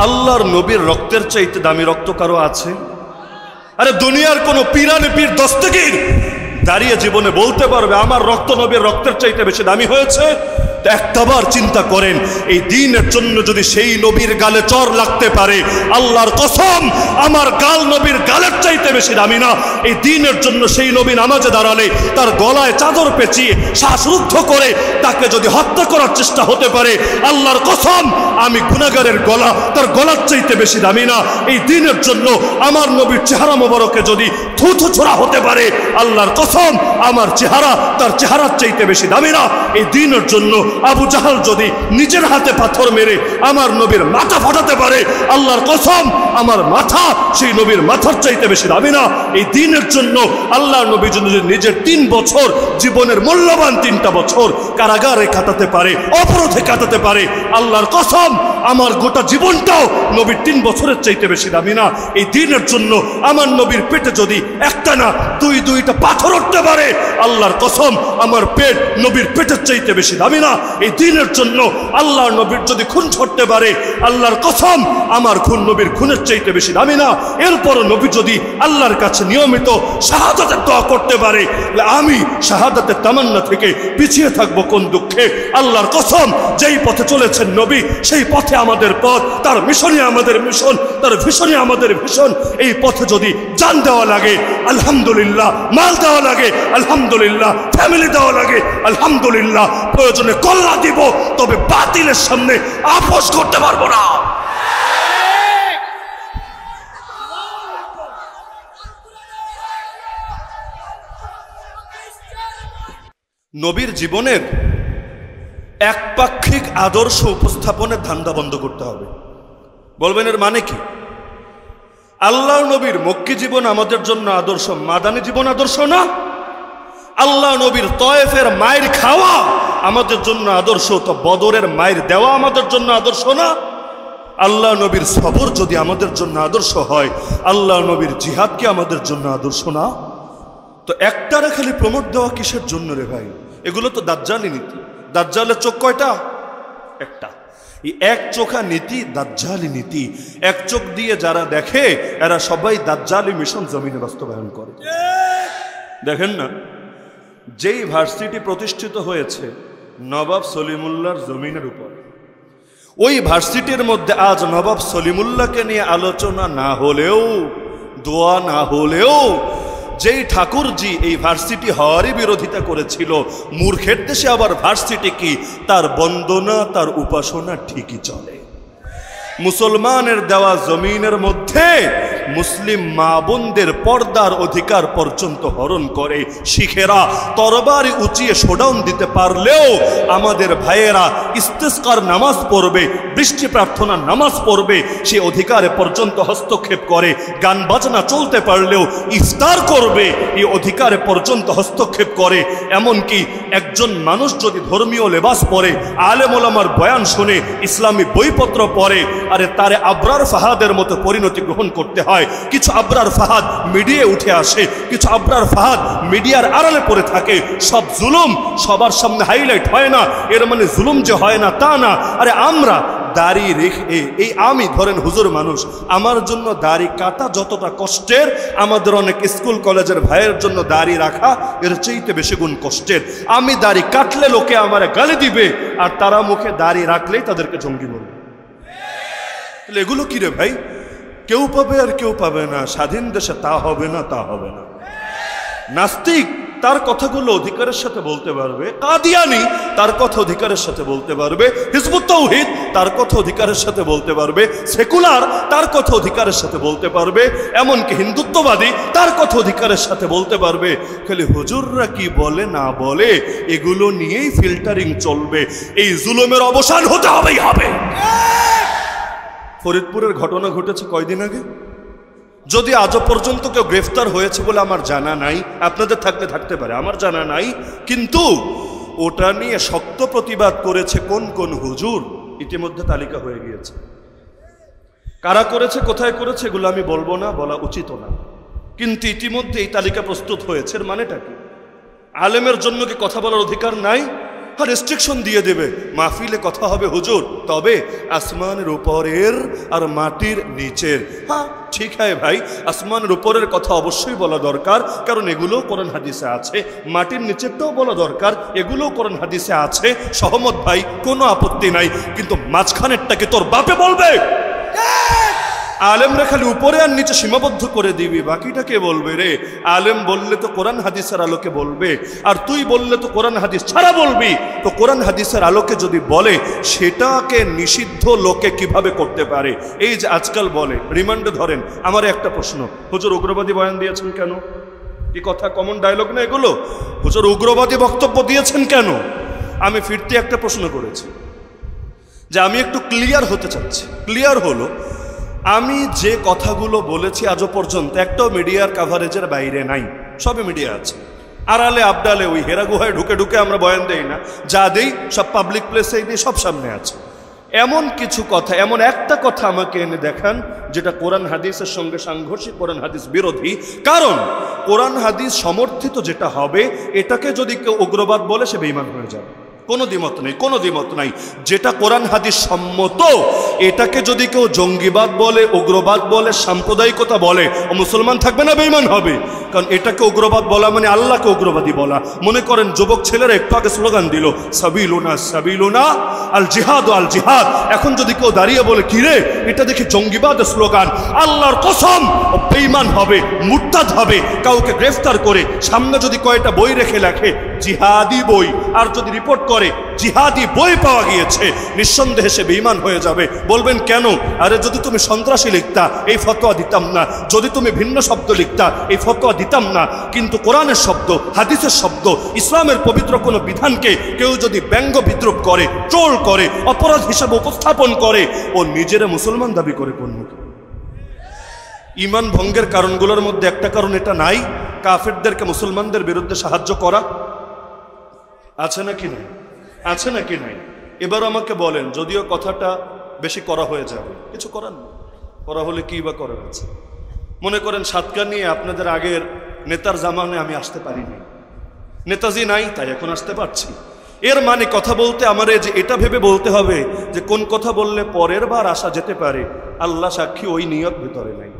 আল্লাহর নবীর রক্তের চাইতে দামি রক্ত কারো আছে? আরে দুনিয়ার কোন পীরানে পীর দস্তগীর দাঁড়িয়ে জীবনে বলতে পারবে আমার রক্ত নবীর রক্তের চাইতে বেশি দামি হয়েছে? একটাবার চিন্তা করেন, এই দ্বীনের জন্য যদি সেই নবীর গালে চর লাগতে পারে, আল্লাহর কসম আমার গাল নবীর গালের চাইতে বেশি দামি না। এই দ্বীনের জন্য সেই নবী নামাজে দাঁড়ালে তার গলায় চাদর পেঁচিয়ে শ্বাসরুদ্ধ করে তাকে যদি হত্যা করার চেষ্টা হতে পারে, আল্লাহর কসম আমি গুনাহগারের গলা তার গলার চাইতে বেশি দামি না। এই দ্বীনের জন্য আমার নবীর চেহারা মোবারকে যদি থুথু ছোড়া হতে পারে, আল্লাহর কসম আমার চেহারা তার চেহারার চাইতে বেশি দামি না। এই দ্বীনের জন্য আবু জাহাল যদি নিজের হাতে পাথর মেরে আমার নবীর মাথা ফাটাতে পারে, আল্লাহর কসম আমার মাথা সেই নবীর মাথার চাইতে বেশি দামি না। এই দ্বীনের জন্য আল্লাহর নবী যদি নিজের 3 বছর জীবনের মূল্যবান 3টা বছর কারাগারে কাটাতে পারে, অপরাধে কাটাতে পারে, আল্লাহর কসম আমার গোটা জীবনটাও নবীর 3 বছরের চাইতে বেশি দামি না। এই দ্বীনের জন্য আমার নবীর পেটে যদি একটা না দুইটা পাথর উঠতে পারে, আল্লাহর কসম আমার পেট নবীর পেটের চাইতে বেশি দামি না। এই দ্বীনের জন্য আল্লাহর নবীর যদি খুন ছড়তে পারে, আল্লাহর কসম আমার খুন নবীর খুনের চাইতে বেশি দামি না। এরপরও নবী যদি আল্লাহর কাছে নিয়মিত শাহাদাতের দোয়া করতে পারে, আমি শাহাদাতের তামান্না থেকে পিছিয়ে থাকবো কোন দুঃখে। আল্লাহর কসম যেই পথে চলেছেন নবী সেই পথে আমাদের পথ, তার মিশনে আমাদের মিশন, তার ভিশনে আমাদের ভিশন। এই পথে যদি জান দেওয়া লাগে আলহামদুলিল্লাহ, মাল দেওয়া লাগে আলহামদুলিল্লাহ, ফ্যামিলি দেওয়া লাগে আলহামদুলিল্লাহ, প্রয়োজনে কল্লা দিব, তবে বাতিলের সামনে আপোষ করতে পারবো না। নবীর জীবনের একপাক্ষিক আদর্শ উপস্থাপনের ধান্দা বন্ধ করতে হবে। বলবেন এর মানে কি? আল্লাহ নবীর মক্কি জীবন আমাদের জন্য আদর্শ, মাদানী জীবন আদর্শ না? আল্লাহ নবীর তয়েফের মায়ের খাওয়া আমাদের জন্য আদর্শ, তো বদরের মায়ের দেওয়া আমাদের জন্য আদর্শ না? আল্লাহ নবীর সবর যদি আমাদের জন্য আদর্শ হয়, আল্লাহ নবীর জিহাদ কি আমাদের জন্য আদর্শ না? তো একটারে খালি প্রমোট দেওয়া কিসের জন্য রে ভাই? এগুলো তো দাজ্জালি নীতি। দাজ্জালের চোখ কয়টা? একটা। এই এক চোখা নীতি দাজ্জালি নীতি। এক চোখ দিয়ে যারা দেখে এরা সবাই দাজ্জালি মিশন জমিনে বাস্তবায়ন করে। দেখেন না, যেই ভার্সিটি প্রতিষ্ঠিত হয়েছে নবাব সলিমুল্লাহর জমিনের উপর, ওই ভার্সিটির মধ্যে আজ নবাব সলিমুল্লাহকে নিয়ে আলোচনা না হলেও, দোয়া না হলেও, যেই ঠাকুরজি এই ভার্সিটি হওয়ারই বিরোধিতা করেছিল, মূর্খের দেশে আবার ভার্সিটি কি, তার বন্দনা তার উপাসনা ঠিকই চলে। মুসলমানের দেওয়া জমিনের মধ্যে মুসলিম মা বোনদের পর্দার অধিকার পর্যন্ত হরণ করে শিখেরা তরবারি উঁচিয়ে শোডাউন দিতে পারলেও আমাদের ভাইয়েরা ইস্তেসকার নামাজ পড়বে, বৃষ্টি প্রার্থনার নামাজ পড়বে, সে অধিকারে পর্যন্ত হস্তক্ষেপ করে। গান বাজনা চলতে পারলেও ইফতার করবে, এই অধিকারে পর্যন্ত হস্তক্ষেপ করে। এমনকি একজন মানুষ যদি ধর্মীয় লেবাস পরে, আলেম ওলামার বয়ান শুনে, ইসলামী বইপত্র পড়ে, আরে তারে আবরার ফাহাদের মতো পরিণতি গ্রহণ করতে হয়। কিছু আবরার ফাহাদ মিডিয়ায় উঠে আসে, কিছু আবরার ফাহাদ মিডিয়ার আড়ালে পড়ে থাকে। সব জুলুম সবার সামনে হাইলাইট হয় না, এর মানে জুলুম যে হয় না তা না। আরে আমরা দাড়ি রেখে, এই আমি ধরেন হুজুর মানুষ, আমার জন্য দাড়ি কাটা যতটা কষ্টের, আমাদের অনেক স্কুল কলেজের ভাইয়ের জন্য দাড়ি রাখা এর চাইতে বেশি গুণ কষ্টের। আমি দাড়ি কাটলে লোকে আমার গালি দিবে, আর তারা মুখে দাড়ি রাখলেই তাদেরকে জঙ্গি বলবে। এগুলো কি রে ভাই? কেউ পাবে আর কেউ পাবে না। স্বাধীন দেশে তা হবে না, তা হবে না। নাস্তিক তার কথাগুলো অধিকারের সাথে বলতে পারবে, কাদিয়ানি তার কথা অধিকারের সাথে বলতে পারবে, হিজবুত তাওহীদ তার কথা অধিকারের সাথে বলতে পারবে, সেকুলার তার কথা অধিকারের সাথে বলতে পারবে, এমনকি হিন্দুত্ববাদী তার কথা অধিকারের সাথে বলতে পারবে। খালি হুজুররা কি বলে না বলে এগুলো নিয়েই ফিল্টারিং চলবে। এই জুলুমের অবসান হতে হবেই হবে। ফরিদপুরের ঘটনা ঘটেছে কয়দিন আগে, যদি আজও পর্যন্ত কেউ গ্রেফতার হয়েছে বলে আমার জানা নাই, আপনাদের থাকলে থাকতে পারে, আমার জানা নাই, কিন্তু ওটা নিয়ে শক্ত প্রতিবাদ করেছে কোন কোন হুজুর ইতিমধ্যে তালিকা হয়ে গিয়েছে। কারা করেছে, কোথায় করেছে এগুলো আমি বলবো না, বলা উচিত না, কিন্তু ইতিমধ্যে এই তালিকা প্রস্তুত হয়েছে। এর মানেটা কি? আলেমের জন্য কি কথা বলার অধিকার নাই? রেস্ট্রিকশন দিয়ে দেবে। মাহফিলে কথা হবে হুজুর তবে আসমানের উপরের আর মাটির নিচের। হ্যাঁ ঠিক হয় ভাই, আসমানের উপরের কথা অবশ্যই বলা দরকার, কারণ এগুলোও কোরআন হাদিসে আছে। মাটির নিচেরটাও বলা দরকার, এগুলোও কোরআন হাদিসে আছে। সহমত ভাই, কোনো আপত্তি নাই, কিন্তু মাঝখানেরটাকে তোর বাপে বলবে? আলেমরা খালি উপরে আর নিচে সীমাবদ্ধ করে দিবি, বাকিটা কে বলবে রে? আলেম বললে তো কোরআন হাদিসের আলোকে বলবে, আর তুই বললে তো কোরআন হাদিস ছাড়া বলবি। তো কোরআন হাদিসের আলোকে যদি বলে, সেটাকে নিষিদ্ধ লোকে কিভাবে করতে পারে? এই যে আজকাল বলে, রিমান্ডে ধরেন, আমার একটা প্রশ্ন, হুজুর উগ্রবাদী বয়ান দিয়েছেন কেন? কি কথা, কমন ডায়লগ না এগুলো? হুজুর উগ্রবাদী বক্তব্য দিয়েছেন কেন? আমি ফিরতে একটা প্রশ্ন করেছি, যে আমি একটু ক্লিয়ার হতে চাচ্ছি। ক্লিয়ার হলো, আমি যে কথাগুলো বলেছি আজও পর্যন্ত একটাও মিডিয়ার কাভারেজের বাইরে নাই, সবে মিডিয়া আছে। আড়ালে আবডালে ওই হেরা গুহায় ঢুকে ঢুকে আমরা বয়ান দেই না, যা দেই সব পাবলিক প্লেসেই দিই, সব সামনে আছে। এমন কিছু কথা, এমন একটা কথা আমাকে এনে দেখান যেটা কোরআন হাদিসের সঙ্গে সাংঘর্ষিক, কোরআন হাদিস বিরোধী। কারণ কোরআন হাদিস সমর্থিত যেটা হবে, এটাকে যদি কেউ উগ্রবাদ বলে সে বেঈমান হয়ে যাবে। কোনো দ্বিমত নেই, কোনো দ্বিমত নাই। যেটা কোরআন হাদিস সম্মত, এটাকে যদি কেউ জঙ্গিবাদ বলে, উগ্রবাদ বলে, সাম্প্রদায়িকতা বলে, ও মুসলমান থাকবে না বেঈমান হবে? কারণ এটাকে উগ্রবাদ বলা মানে আল্লাহকে উগ্রবাদী বলা। মনে করেন যুবক ছেলেরা একটু আগে স্লোগান দিল, সাবিলুনা সাবিলুনা আল জিহাদ আল জিহাদ। এখন যদি কেউ দাঁড়িয়ে বলে, কিরে এটা দেখি জঙ্গিবাদের স্লোগান, আল্লাহর কসম ও বেঈমান হবে, মুরতাদ হবে। কাউকে গ্রেফতার করে সামনে যদি কয়টা বই রেখে লেখে জিহাদি বই, আর যদি রিপোর্ট করে জিহাদি বই পাওয়া গিয়েছে, নিঃসন্দেহে সে বেঈমান হয়ে যাবে। বলবেন কেন? আরে যদি তুমি সন্ত্রাসী লিখতা এই ফতোয়া দিতাম না, যদি তুমি ভিন্ন শব্দ লিখতা এই ফতোয়া দিতাম না। কিন্তু কোরআনের শব্দ, হাদিসের শব্দ, ইসলামের পবিত্র কোনো বিধানকে কেউ যদি ব্যঙ্গ বিদ্রুপ করে, ট্রোল করে, অপরাধ হিসেবে উপস্থাপন করে, ও নিজেরা মুসলমান দাবি করে কোন মুখে? ঈমান ভঙ্গের কারণগুলোর মধ্যে একটা কারণ এটা নাই, কাফেরদেরকে মুসলমানদের বিরুদ্ধে সাহায্য করা। আছে নাকি নাই? আছে নাকি নাই? এবার আমাকে বলেন, যদিও কথাটা বেশি করা হয়ে যাবে, কিছু করার নেই, করা হলে কি বা করার আছে? মনে করেন সাতকা নিয়ে আপনাদের আগের নেতার জামানে আমি আসতে পারিনি, নেতাজি নাই তাই এখন আসতে পারছি। এর মানে কথা বলতে আমারে যে এটা ভেবে বলতে হবে যে কোন কথা বললে পরের বার আসা যেতে পারে, আল্লাহ সাক্ষী ওই নিয়ত ভিতরে নাই।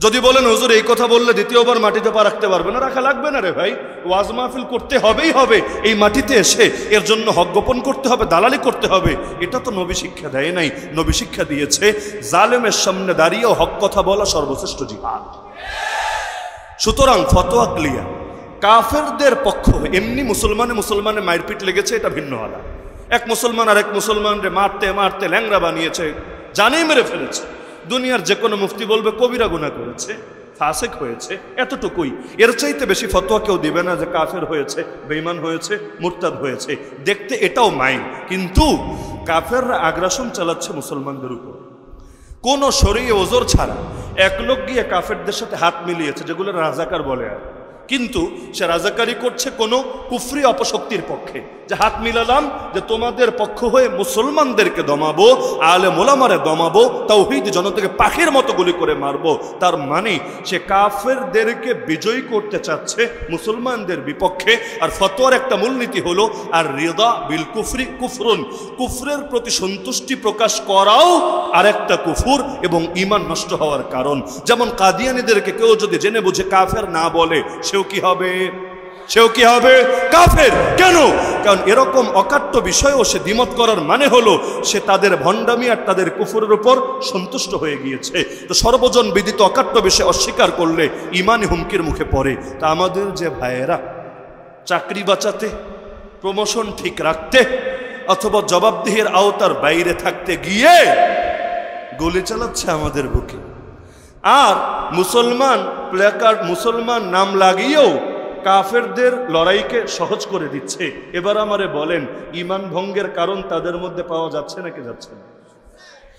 যদি বলেন হুজুর এই কথা বললে দ্বিতীয়বার মাটিতে পা রাখতে পারবে না, রাখা লাগবে না রে ভাই। ওয়াজ মাহফিল করতে হবেই হবে, এই মাটিতে এসে এর জন্য হক গোপন করতে হবে, দালালি করতে হবে, এটা তো নবী শিক্ষা দেয় নাই। নবী শিক্ষা দিয়েছে জালেমের সামনে দাঁড়িয়েও হক কথা বলা সর্বশ্রেষ্ঠ জিহাদ। সুতরাং ফতোয়া ক্লিয়ার, কাফেরদের পক্ষ এমনি মুসলমানে মারপিট লেগেছে, এটা ভিন্ন আলাদা। এক মুসলমান আর এক মুসলমানরে মারতে মারতে ল্যাংরা বানিয়েছে, জানেই মেরে ফেলেছে। দুনিয়ার যে কোনো মুফতি বলবে কবিরা গুনাহ করেছে, ফাসেক হয়েছে, এতটুকুই। এর চাইতে বেশি ফতোয়া কেউ দিবে না যে কাফের হয়েছে, বেঈমান হয়েছে, মুরতাদ হয়েছে। দেখতে এটাও মাইন, কিন্তু কাফেররা আগ্রাসন চালাচ্ছে মুসলমানদের উপর কোনো শরীয়ত ওজর ছাড়া। এক লোক গিয়ে কাফেরদের সাথে হাত মিলিয়েছে, যেগুলো রাজাকার বলে, আর কিন্তু সে রাজাকারি করছে কোনো কুফরি অপশক্তির পক্ষে। যে হাত মিলালাম যে তোমাদের পক্ষ হয়ে মুসলমানদেরকে দমাবো, আলেম ওলামারে দমাবো, তাওহীদ জনতাকে পাখির মতো গুলি করে মারবো, তার মানে সে কাফেরদেরকে বিজয়ী করতে চাচ্ছে মুসলমানদের বিপক্ষে। আর ফতোয়ার একটা মূলনীতি হলো আর রিদা বিল কুফরি কুফরুন, কুফরের প্রতি সন্তুষ্টি প্রকাশ করাও আরেকটা কুফর এবং ঈমান নষ্ট হওয়ার কারণ। যেমন কাদিয়ানীদেরকে কেউ যদি জেনে বুঝে কাফের না বলে, সেও কি হবে? সেও কি হবে? কাফের। কেন? কারণ এরকম অকাট্য বিষয়েও সে দ্বিমত করার মানে হলো সে তাদের ভণ্ডামি আর তাদের কুফরের উপর সন্তুষ্ট হয়ে গিয়েছে। তো সর্বজন বিদিত অকাট্য বিষয় অস্বীকার করলে ঈমানি হুমকির মুখে পড়ে। তা আমাদের যে ভাইয়েরা চাকরি বাঁচাতে, প্রমোশন ঠিক রাখতে, অথবা জবাবদিহির আওতার বাইরে থাকতে গিয়ে গুলি চালাচ্ছে আমাদের বুকে, আর মুসলমান প্লেকার্ড, মুসলমান নাম লাগিয়েও কাফেরদের লড়াইকে সহজ করে দিচ্ছে। এবার আমারে বলেন, ঈমান ভঙ্গের কারণ তাদের মধ্যে পাওয়া যাচ্ছে নাকি যাচ্ছে না?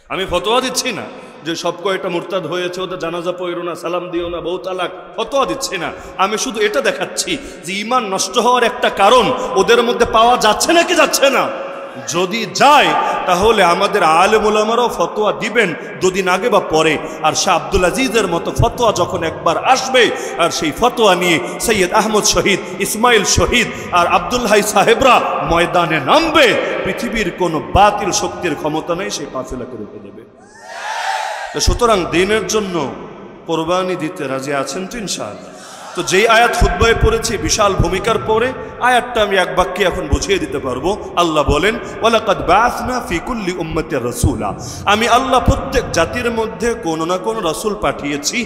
আমি ফতোয়া দিচ্ছি না যে সব কয়টা মুরতাদ হয়েছে ওদের জানাজা পড়ো না, সালাম দিও না, বউ তালাক, ফতোয়া দিচ্ছি না। আমি শুধু এটা দেখাচ্ছি যে ঈমান নষ্ট হওয়ার একটা কারণ ওদের মধ্যে পাওয়া যাচ্ছে নাকি যাচ্ছে না। যদি যায় তাহলে আমাদের আলেম ওলামারাও ফতোয়া দিবেন দুদিন আগে বা পরে। আর শাহ আব্দুল আজিজের মতো ফতোয়া যখন একবার আসবে, আর সেই ফতোয়া নিয়ে সৈয়দ আহমদ শহীদ, ইসমাইল শহীদ আর আব্দুল হাই সাহেবরা ময়দানে নামবে, পৃথিবীর কোনো বাতিল শক্তির ক্ষমতা নেই সেই কাফেলাকে রুখে দেবে। সুতরাং দিনের জন্য কোরবানি দিতে রাজি আছেন তো ইনশাআল্লাহ? তো যেই আয়াত খুতবায় পড়েছি বিশাল ভূমিকার পরে, আয়াতটা আমি এক বাক্যে এখন বুঝিয়ে দিতে পারবো। আল্লাহ বলেন, ওয়ালাকাদ বাআসনা ফি কুল্লি উম্মাতির রাসূলা, আমি আল্লাহ প্রত্যেক জাতির মধ্যে কোনো না কোনো রাসূল পাঠিয়েছি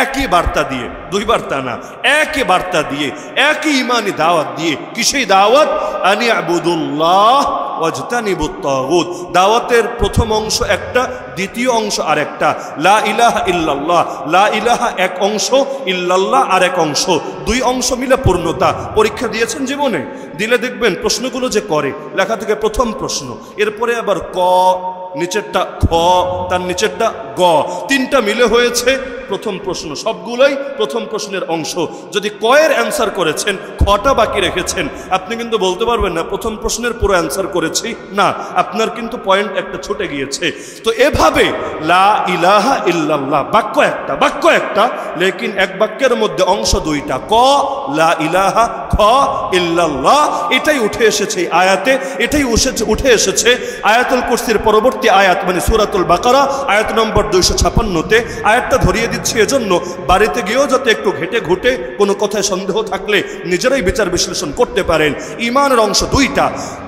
একই বার্তা দিয়ে, দুই বার্তা না, একই বার্তা দিয়ে, একই ঈমানি দাওয়াত দিয়ে। কিসেই দাওয়াত? আনি আবুদুল্লাহ ওয়াজতানিবুত তাগুত। দাওয়াতের প্রথম অংশ একটা, দ্বিতীয় অংশ আরেকটা। লা ইলাহা ইল্লাল্লাহ, লা ইলাহা এক অংশ, ইল্লাল্লাহ আরেক অংশ, দুই অংশ মিলে পূর্ণতা। পরীক্ষা দিয়েছেন জীবনে? দিলে দেখবেন প্রশ্নগুলো যে করে, লেখা থেকে প্রথম প্রশ্ন, এরপরে আবার ক, নিচেরটা খ, তার নিচেরটা গ, তিনটা মিলে হয়েছে প্রথম প্রশ্ন। সবগুলোই প্রথম প্রশ্নের অংশ। যদি কয়ের অ্যান্সার করেছেন, খটা বাকি রেখেছেন, আপনি কিন্তু বলতে পারবেন না প্রথম প্রশ্নের পুরো অ্যান্সার করেছি, না, আপনার কিন্তু পয়েন্ট একটা ছুটে গিয়েছে। তো এভাবে লা ইলাহা ইল্লাল্লাহ বাক্য একটা, বাক্য একটা, লেকিন এক বাক্যের মধ্যে অংশ দুইটা, ক লা ইলাহা, খ ইল্লাল্লাহ। এটাই উঠে এসেছে আয়াতে, এটাই উঠে এসেছে আয়াতুল কুরসির পরবর্তী আয়াত, মানে সূরাতুল বাকারা আয়াত নম্বর 256-তে। আয়াতটা ধরিয়ে দিচ্ছি এজন্য বাড়িতে গিয়েও যাতে একটু ঘেটে ঘুটে কোনো কথায় সন্দেহ থাকলে নিজেরাই বিচার বিশ্লেষণ করতে পারেন। ঈমানের অংশ দুইটা।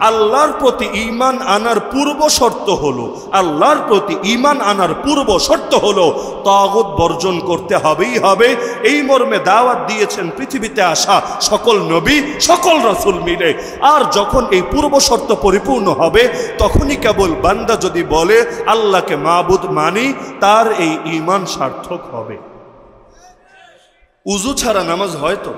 আল্লাহর প্রতি ঈমান আনার পূর্ব শর্ত হলো, আল্লাহর প্রতি ঈমান আনার পূর্ব শর্ত হলো তাগুত বর্জন করতে হবেই হবে। এই মর্মে দাওয়াত দিয়েছেন পৃথিবীতে আসা সকল নবী, সকল রাসূল মিলে। আর যখন এই পূর্ব শর্ত পরিপূর্ণ হবে, তখনই কেবল বান্দা যদি বলে আল্লাহকে মাবুদ মানি, তার এই ঈমান সার্থক হবে। উযু ছাড়া নামাজ হয় তো?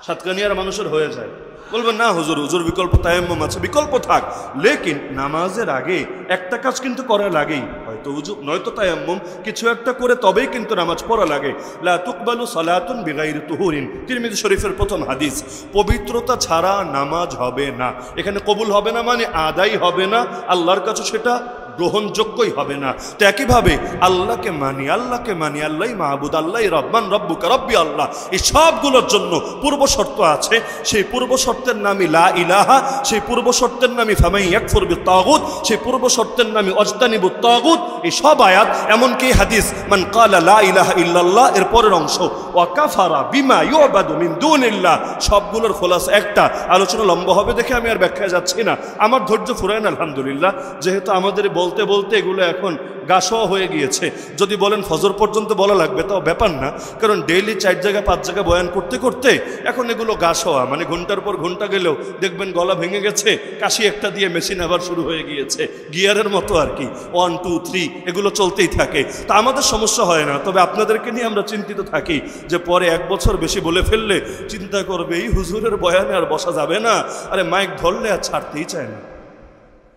সাতকানিয়ার মানুষের হয়ে যায়। বলবেন না হুজুর, হুজুর বিকল্প তায়াম্মুম আছে, বিকল্প থাক, লেকিন নামাজের আগে একটা কাজ কিন্তু করা লাগেই, হয়তো উযু নয়তো তায়াম্মুম, কিছু একটা করে তবেই কিন্তু নামাজ পড়া লাগে। লা তুকবালু সালাতুন বিগাইরি তুহুরিন, তিরমিজি শরীফের প্রথম হাদিস। পবিত্রতা ছাড়া নামাজ হবে না। এখানে কবুল হবে না মানে আদায় হবে না, আল্লাহর কাছে সেটা গ্রহণযোগ্যই হবে না। তো একইভাবে আল্লাহকে মানি, আল্লাহকে মানি, আল্লাহই মাহবুদ, আল্লাহই রব্বান রব্বুকা রব্বি আল্লাহ, এই সবগুলোর জন্য পূর্ব শর্ত আছে। সেই পূর্ব শর্তের নামই লা ইলাহা, সেই পূর্ব শর্তের নামই ফামান ইয়াকফুর বিত তাগুত, সেই পূর্ব শর্তের নামই ওয়াজতানিবুত তাগুত। এই সব আয়াত, এমনকি হাদিস মান ক্বালা লা ইলাহা ইল্লাল্লাহ এর পরের অংশ ওয়া কাফারা বিমা ইউবাদু মিন দুনিল্লাহ, সবগুলোর খোলাসা একটা। আলোচনা লম্বা হবে দেখে আমি আর ব্যাখ্যায় যাচ্ছি না, আমার ধৈর্য ফুরায় না আলহামদুলিল্লাহ, যেহেতু আমাদের বলতে বলতে এগুলো এখন গাছও হয়ে গিয়েছে। যদি বলেন ফজর পর্যন্ত বলা লাগবে তাও ব্যাপার না, কারণ ডেইলি 4 জায়গায় 5 জায়গায় বয়ান করতে করতে এখন এগুলো গাছ হওয়া, মানে ঘন্টার পর ঘন্টা গেলেও দেখবেন গলা ভেঙে গেছে, কাশি একটা দিয়ে মেশিন আবার শুরু হয়ে গিয়েছে, গিয়ারের মতো আর কি, 1 2 3 এগুলো চলতেই থাকে। তা আমাদের সমস্যা হয় না, তবে আপনাদেরকে নিয়ে আমরা চিন্তিত থাকি যে পরে 1 বছর বেশি বলে ফেললে চিন্তা করবে এই হুজুরের বয়ানে আর বসা যাবে না, আরে মাইক ধরলে আর ছাড়তেই চায় না,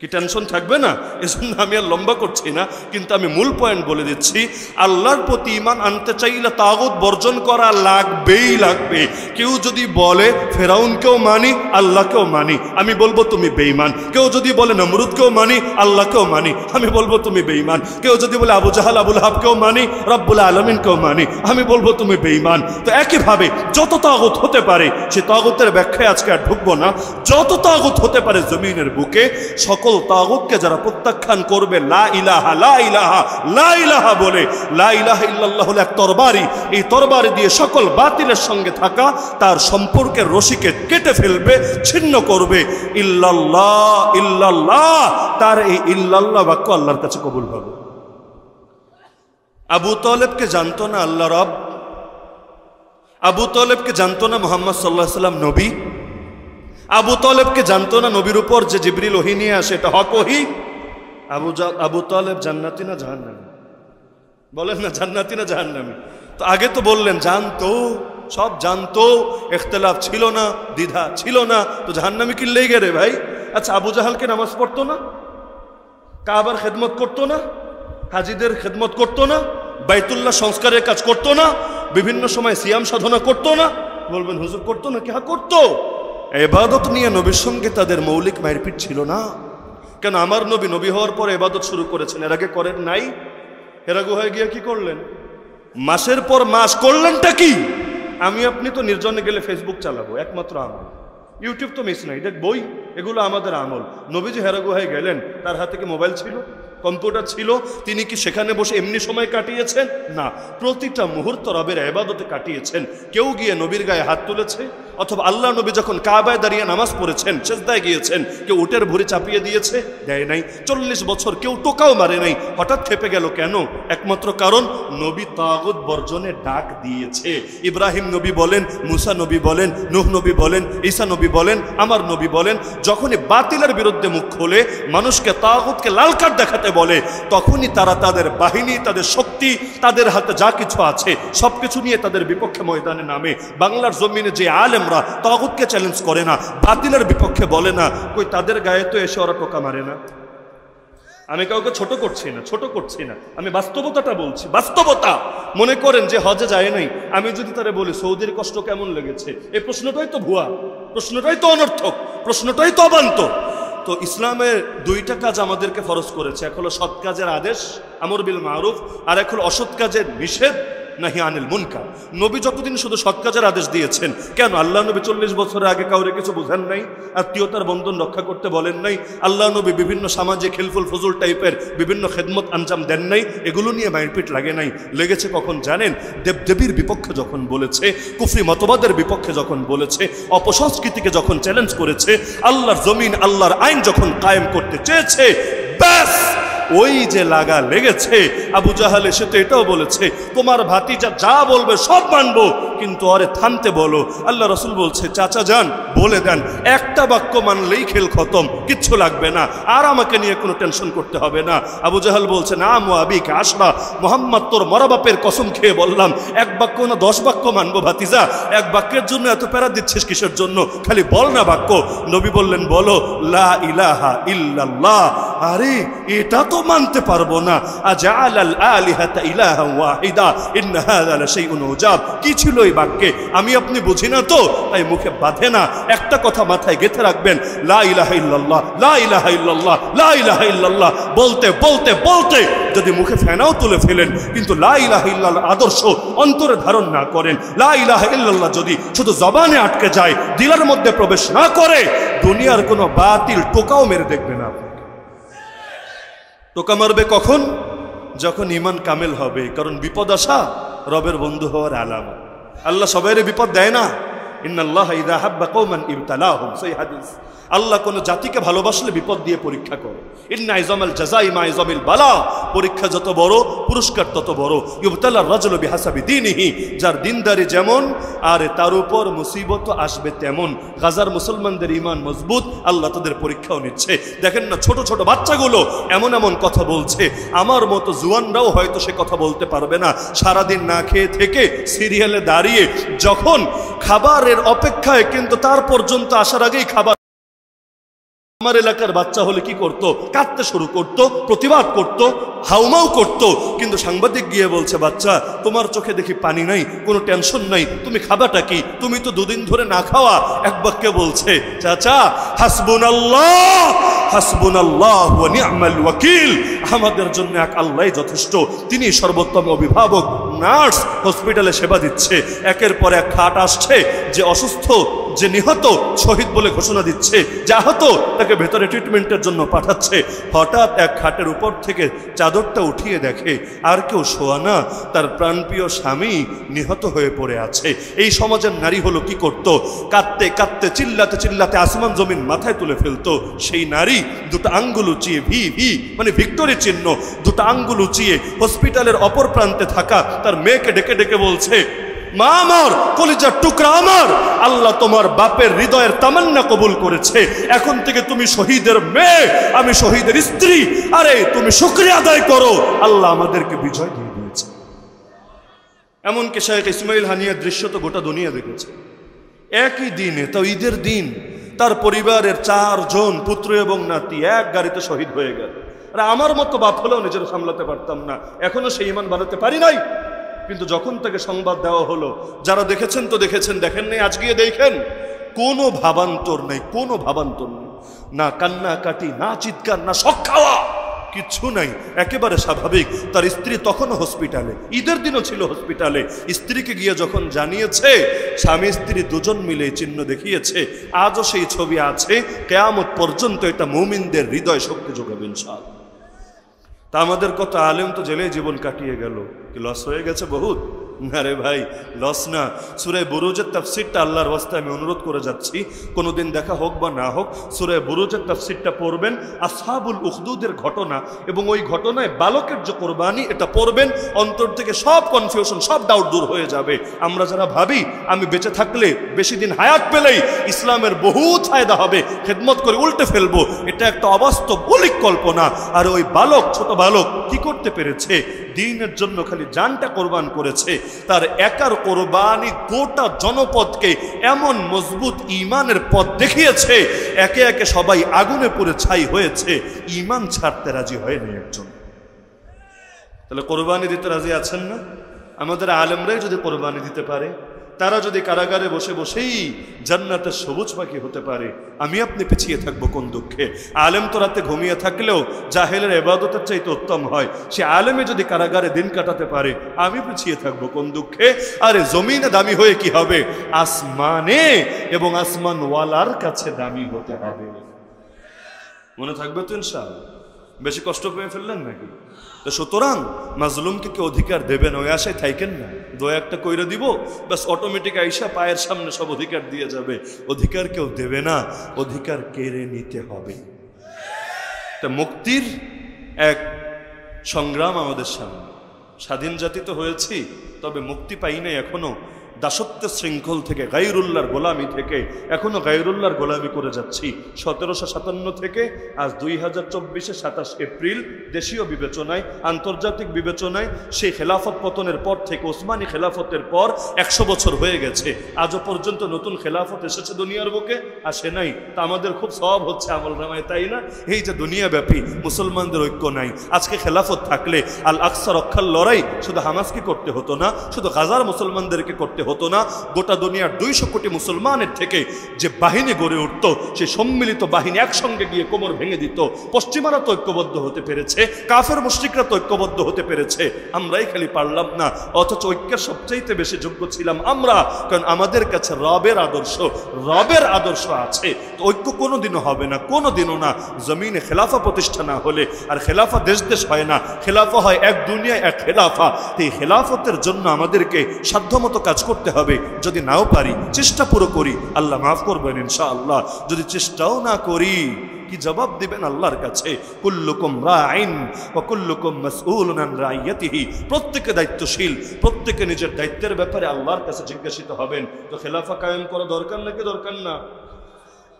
কি টেনশন থাকবে না? এজন্য আমি আর লম্বা করছি না, কিন্তু আমি মূল পয়েন্ট বলে দিচ্ছি। আল্লাহর প্রতি ঈমান আনতে চাইলে তাগুত বর্জন করা লাগবেই লাগবে। কেউ যদি বলে ফেরাউনকেও মানি, আল্লাহকেও মানি, আমি বলবো তুমি বেঈমান। কেউ যদি বলে নমরুদকেও মানি, আল্লাহকেও মানি, আমি বলবো তুমি বেঈমান। কেউ যদি বলে আবু জাহাল আবুল হাবকেও মানি, রব্বুল আলামিনকেও মানি, আমি বলবো তুমি বেঈমান। তো একইভাবে যত তাগুত হতে পারে, সে তাগুতের ব্যাখ্যায় আজকে আর ঢুকবো না, যত তাগুত হতে পারে জমিনের বুকে, সকল তাগুতকে যারা প্রত্যাখ্যান করবে লা ইলাহা লা ইলাহা লা ইলাহা বলে, লা ইলাহা ইল্লাল্লাহ হলো এক তরবারি, এই তরবারি দিয়ে সকল বাতিলের সঙ্গে থাকা তার সম্পর্কের রশিকে কেটে ফেলবে, ছিন্ন করবে। ইল্লাল্লাহ ইল্লাল্লাহ, তার এই ইল্লাল্লাহ বাক্য আল্লাহর কাছে কবুল হবে। আবু তালেবকে জানতো না আল্লাহ রব, আবু তালেবকে জানতো না মুহাম্মদ সাল্লাল্লাহু আলাইহি সাল্লাম নবী, আবু তালেবকে জানতো না নবীর উপর যে জিবরিল ওহী নিয়ে আসে এটা হক ওহী। আবু তালেব জান্নাতি না জাহান্নামী? বলেন না, জান্নাতি না জাহান্নামী? তো আগে তো বললেন জানতো, সব জানতো, ইখতিলাফ ছিল না, দ্বিধা ছিল না, তো জাহান্নামী কি লেগে রে ভাই? আচ্ছা, আবু জাহালকে নামাজ পড়তো না, কাবার খেদমত করতো না, হাজিদের খেদমত করতো না, বাইতুল্লাহ সংস্কারের কাজ করতো না, বিভিন্ন সময় সিয়াম সাধনা করতো না? বলবেন হুজুর করতো না কি? হ্যাঁ করতো। ইবাদত নিয়ে নবীর সঙ্গে তাদের মৌলিক মারপিট ছিল না। কেন আমার নবী নবী হওয়ার পর ইবাদত শুরু করেছেন, এর আগে করেন নাই? হেরা গুহায় গিয়ে কি করলেন? মাসের পর মাস করলেনটা কি? আমি আপনি তো নির্জনে গেলে ফেসবুক চালাবো, একমাত্র আমল। ইউটিউব তো মিস নাই, দেখ বই, এগুলো আমাদের আমল। নবীজি হেরা গুহায় গেলেন, তার হাতে কি মোবাইল ছিল, কম্পিউটার ছিল? তিনি কি সেখানে বসে এমনি সময় কাটিয়েছেন? না, প্রতিটা মুহূর্ত রবের ইবাদতে কাটিয়েছেন। কেউ গিয়ে নবীর গায়ে হাত তুলেছে, অথবা আল্লাহ নবী যখন কাবায় দাঁড়িয়ে নামাজ পড়েছেন, সিজদায় গিয়েছেন, কেউ উটের ভুঁড়ি চাপিয়ে দিয়েছে? দেয় নাই। 40 বছর কেউ টোকাও মারে নাই। হঠাৎ খেপে গেল কেন? একমাত্র কারণ নবী তাগুত বর্জনে ডাক দিয়েছে। ইব্রাহিম নবী বলেন, মুসা নবী বলেন, নূহ নবী বলেন, ঈসা নবী বলেন, আমার নবী বলেন, যখনই বাতিলের বিরুদ্ধে মুখ খোলে, মানুষকে তাগুতকে লাল কার্ড দেখাতে বলে, তখনই তারা তাদের বাহিনী, তাদের শক্তি, তাদের হাতে যা কিছু আছে সবকিছু নিয়ে তাদের বিপক্ষে ময়দানে নামে। বাংলার জমিনে যে আলেমরা তাগুতকে চ্যালেঞ্জ করে না, বাতিলের বিপক্ষে বলে না, কই তাদের গায়ে তো এসে ওরা টোকা মারে না। আমি কাউকে ছোট করছি না, ছোট করছি না, আমি বাস্তবতাটা বলছি, বাস্তবতা। মনে করেন যে হজে যায় নাই, আমি যদি তারে বলি সৌদির কষ্ট কেমন লেগেছে, এই প্রশ্নটাই তো ভুয়া, প্রশ্নটাই তো অনর্থক, প্রশ্নটাই তো অবান্তর। তো ইসলামের দুইটা কাজ আমাদেরকে ফরজ করেছে, এক হলো সৎ কাজের আদেশ, আমর বিল মারুফ, আর এক হলো অসৎ কাজের নিষেধ, নাহি আনিল মুনকার। নবী যতদিন শুধু সৎ কাজের আদেশ দিয়েছেন, কেন আল্লাহ নবী 40 বছরের আগে কাউরে কিছু বুঝেন নাই? আত্মীয়তার বন্ধন রক্ষা করতে বলেন নাই? আল্লাহ নবী বিভিন্ন সামাজিক খেলফুল ফজুল টাইপের বিভিন্ন খেদমত আঞ্জাম দেন নাই? এগুলো নিয়ে মারপিট লাগে নাই। লেগেছে কখন জানেন? দেবদেবীর বিপক্ষে যখন বলেছে, কুফরি মতবাদের বিপক্ষে যখন বলেছে, অপসংস্কৃতিকে যখন চ্যালেঞ্জ করেছে, আল্লাহর জমিন, আল্লাহর আইন যখন কায়েম করতে চেয়েছে, ব্যাস ওই যে লাগা লেগেছে। আবু জাহাল এসে তো এটাও বলেছে, তোমার ভাতিজা যা বলবে সব মানবো, কিন্তু আরে থামতে বলো। আল্লাহ রসুল বলছে, চাচা যান বলে দেন, একটা বাক্য মানলেই খেল খতম, কিচ্ছু লাগবে না, আর আমাকে নিয়ে কোনো টেনশন করতে হবে না। আবু জাহাল বলছে, না মুআবিকা আশরা, মোহাম্মদ তোর মরা বাপের কসম খেয়ে বললাম, এক বাক্য না 10 বাক্য মানবো ভাতিজা, এক বাক্যের জন্য এত প্যারা দিচ্ছিস কিসের জন্য? খালি বল না বাক্য। নবী বললেন, বলো লা ইলাহা ইল্লাল্লাহ। আরে এটা তো মানতে পারবো না। আজআলাল আলিহাতা ইলাহান ওয়াহিদা ইন্না হাযা লাশাইউন উজাব। কি ছিল এই বাক্যে? আমি আপনি বুঝি না তো, তাই মুখে বাঁধে না। একটা কথা মাথায় গেঁথে রাখবেন, লা ইলাহা ইল্লাল্লাহ, লা ইলাহা ইল্লাল্লাহ, লা ইলাহা ইল্লাল্লাহ বলতে বলতে বলতে যদি মুখে ফেনাও তুলে ফেলেন, কিন্তু লা ইলাহা ইল্লাল্লাহর আদর্শ অন্তরে ধারণ না করেন, লা ইলাহা ইল্লাল্লাহ যদি শুধু জবানে আটকে যায়, দিলের মধ্যে প্রবেশ না করে, দুনিয়ার কোনো বাতিল টোকাও মেরে দেখবে না। টোকা মারবে কখন? যখন ঈমান কামেল হবে। কারণ বিপদ আসা রবের বন্ধু হওয়ার আলামত। আল্লাহ সবাইরে বিপদ দেয় না। ইন্নাল্লাহা ইযা হাব্বা কওমান ইবতালাহুম, সেই হাদিস। আল্লাহ কোন জাতিকে ভালোবাসলে বিপদ দিয়ে পরীক্ষা করে। ইন্না ইজামাল জাযাই মা ইজামিল বালা, পরীক্ষা যত বড় পুরস্কার তত বড়। ইবতালার রাজুলু বিহাসাবি দীনিহি, যার দিনদারি যেমন আর তার উপর মুসিবত আসবে তেমন। গাজার মুসলমানদের ঈমান মজবুত, আল্লাহ তাদের পরীক্ষাও নিচ্ছে। দেখেন না, ছোট ছোট বাচ্চাগুলো এমন এমন কথা বলছে, আমার মতো জুয়ানরাও হয়তো সে কথা বলতে পারবে না। সারাদিন না খেয়ে থেকে সিরিয়ালে দাঁড়িয়ে যখন খাবারের অপেক্ষায়, কিন্তু তার পর্যন্ত আসার আগেই খাবার। আমার এলাকার বাচ্চা হলে কি করত? কাঁদতে শুরু করত, প্রতিবাদ করত, হাউমাউ করত। কিন্তু সাংবাদিক গিয়ে বলছে, বাচ্চা তোমার চোখে দেখি পানি নাই, কোনো টেনশন নাই, তুমি খাবাটা কি? তুমি তো 2 দিন ধরে না খাওয়া। এক বাক্যে বলছে, চাচা হাসবুনাল্লাহ হাসবুনাল্লাহ ওয়া নি'মাল ওয়াকিল, আমাদের জন্য এক আল্লাহই যথেষ্ট, তিনি সর্বোত্তম অভিভাবক। নার্স হসপিটালে সেবা দিচ্ছে, একের পর এক খাট আসছে, যে অসুস্থ, যে নিহত, শহীদ বলে ঘোষণা দিচ্ছে, যে আহত তাকে ভেতরে ট্রিটমেন্টের জন্য পাঠাচ্ছে। হঠাৎ এক খাটের উপর থেকে চাদরটা উঠিয়ে দেখে আর কেউ শোয়া না, তার প্রাণপ্রিয় স্বামী নিহত হয়ে পড়ে আছে। এই সমাজের নারী হলো কি করত? কাঁদতে কাঁদতে, চিল্লাতে চিল্লাতে আসমান জমিন মাথায় তুলে ফেলতো। সেই নারী 2টা আঙ্গুল উঁচিয়ে, ভি ভি মানে ভিক্টোরি চিহ্ন, 2টা আঙ্গুল উঁচিয়ে হসপিটালের অপর প্রান্তে থাকা তার মেয়েকে ডেকে ডেকে বলছে, মা আমার, কলিজার টুকরা আমার, আল্লাহ তোমার বাপের হৃদয়ের তামান্না কবুল করেছে, এখন থেকে তুমি শহীদের মেয়ে, আমি শহীদের স্ত্রী। আরে তুমি শুকরিয়া আদায় করো, আল্লাহ আমাদেরকে বিজয় দিয়ে দিয়েছে। এমনকি শেখ ইসমাইল হানিয়ার দৃশ্য তো গোটা দুনিয়া দেখেছে। একই দিনে, তাও ঈদের দিন, তার পরিবারের 4 জন পুত্র এবং নাতি এক গাড়িতে শহীদ হয়ে গেল। আর আমার মতো বাপ হলেও নিজের সামলাতে পারতাম না, এখনো সেই ঈমান বানাতে পারি নাই। কিন্তু যখন তাকে সংবাদ দেওয়া হলো, যারা দেখেছেন তো দেখেছেন, দেখেন নাই আজ গিয়ে দেখেন, কোনো ভাবান্তর নেই, কোনো ভাবান্তর নেই, না কান্নাকাটি, না চিৎকার, না শক খাওয়া, কিচ্ছু নাই, একেবারে স্বাভাবিক। তার স্ত্রী তখনও হসপিটালে, ঈদের দিনও ছিল হসপিটালে। স্ত্রীকে গিয়ে যখন জানিয়েছে, স্বামী স্ত্রী দুজন মিলে চিহ্ন দেখিয়েছে, আজও সেই ছবি আছে, কিয়ামত পর্যন্ত এটা মুমিনদের হৃদয় শক্তি যোগাবে ইনশাআল্লাহ। তা আমাদের কত আলেম তো জেলে জীবন কাটিয়ে গেল, কি লস হয়ে গেছে বহুত? না রে ভাই, লস না। সূরা বুরুজের তাফসীরটা আল্লাহর ওয়াস্তে আমি অনুরোধ করে যাচ্ছি, কোনোদিন দেখা হোক বা না হোক, সূরা বুরুজের তাফসীরটা পড়বেন, আসহাবুল উখদুদের ঘটনা এবং ওই ঘটনায় বালকের যে কোরবানি, এটা পড়বেন, অন্তর থেকে সব কনফিউশন, সব ডাউট দূর হয়ে যাবে। আমরা যারা ভাবি আমি বেঁচে থাকলে, বেশি দিন হায়াত পেলেই ইসলামের বহুত ফায়দা হবে, খেদমত করে উল্টে ফেলবো, এটা একটা অবাস্তব অলিক কল্পনা। আর ওই বালক, ছোট বালক কি করতে পেরেছে? দ্বীনের জন্য খালি জানটা কোরবান করেছে। তার একার কোরবানি গোটা জনপদকে এমন মজবুত ঈমানের পথ দেখিয়েছে, একে একে সবাই আগুনে পুড়ে ছাই হয়েছে, ঈমান ছাড়তে রাজি হয়নি একজন। তাহলে কোরবানি দিতে রাজি আছেন না? আমাদের আলেমরাই যদি কোরবানি দিতে পারে, তারা যদি কারাগারে বসে বসেই জান্নাতের সবুজ পাখি হতে পারে, আমি আপনি পিছিয়ে থাকবো কোন দুঃখে? আলেম তো রাতে ঘুমিয়ে থাকলেও জাহেলের ইবাদতের চাইতে উত্তম হয়, সে আলেমে যদি কারাগারে দিন কাটাতে পারে, আমি পিছিয়ে থাকবো কোন দুঃখে? আরে জমিনে দামি হয়ে কি হবে? আসমানে এবং আসমানওয়ালার কাছে দামি হতে হবে। মনে থাকবে তো ইনশাআল্লাহ? বেশি কষ্ট পেয়ে ফেললেন নাকি? তো সুতরাং মাজলুমকে কেউ অধিকার দেবেন, ওই আশায় থাকেন না, দয়া একটা কইরে দিব, বাস অটোমেটিক আইসা পায়ের সামনে সব অধিকার দিয়ে যাবে। অধিকার কেউ দেবে না, অধিকার কেড়ে নিতে হবে। তা মুক্তির এক সংগ্রাম আমাদের সামনে। স্বাধীন জাতি তো হয়েছি, তবে মুক্তি পাই নাই এখনো। দাসত্বের শৃঙ্খল থেকে, গায়রুল্লাহর গোলামি থেকে এখনো গায়রুল্লাহর গোলামি করে যাচ্ছি। 1757 থেকে আজ 2024 27 এপ্রিল দেশীয় বিবেচনায়, আন্তর্জাতিক বিবেচনায় সেই খেলাফত পতনের পর থেকে, ওসমানী খেলাফতের পর 100 বছর হয়ে গেছে। আজও পর্যন্ত নতুন খেলাফত এসেছে দুনিয়ার বুকে? আসে নাই। তা আমাদের খুব সওয়াব হচ্ছে আমল নামায়, তাই না? এই যে দুনিয়াব্যাপী মুসলমানদের ঐক্য নাই, আজকে খেলাফত থাকলে আল আকসা রক্ষার লড়াই শুধু হামাসকে করতে হতো না, শুধু গাজার মুসলমানদেরকে করতে হতো না, গোটা দুনিয়ার 200 কোটি মুসলমানের থেকে যে বাহিনী গড়ে উঠত, সেই সম্মিলিত বাহিনী একসঙ্গে গিয়ে কোমর ভেঙে দিত। পশ্চিমারা তো ঐক্যবদ্ধ হতে পেরেছে, কাফের মুশরিকরা তো ঐক্যবদ্ধ হতে পেরেছে, আমরাই খালি পারলাম না। অথচ ঐক্যের সবচাইতে বেশি যোগ্য ছিলাম আমরা, কারণ আমাদের কাছে রবের আদর্শ আছে। তো ঐক্য কোনোদিনও হবে না, কোনোদিনও না, জমিনে খেলাফা প্রতিষ্ঠা না হলে। আর খেলাফা দেশ দেশ হয় না, খেলাফা হয় এক দুনিয়া, এক খেলাফা। এই খেলাফতের জন্য আমাদেরকে সাধ্যমতো কাজ করতে হবে। যদি নাও পারি, চেষ্টা পুরো করি, আল্লাহ মাফ করবেন ইনশাআল্লাহ। যদি চেষ্টাও না করি, কি জবাব দিবেন আল্লাহর কাছে? কুল্লুকুম রাইন ওয়া কুল্লুকুম মাসউলুন আন রাইয়াতিহি। প্রত্যেকে দায়িত্বশীল, প্রত্যেকে নিজের দায়িত্বের ব্যাপারে আল্লাহর কাছে জিজ্ঞাসিত হবেন। তো খেলাফা কায়েম করা দরকার নাকি দরকার না?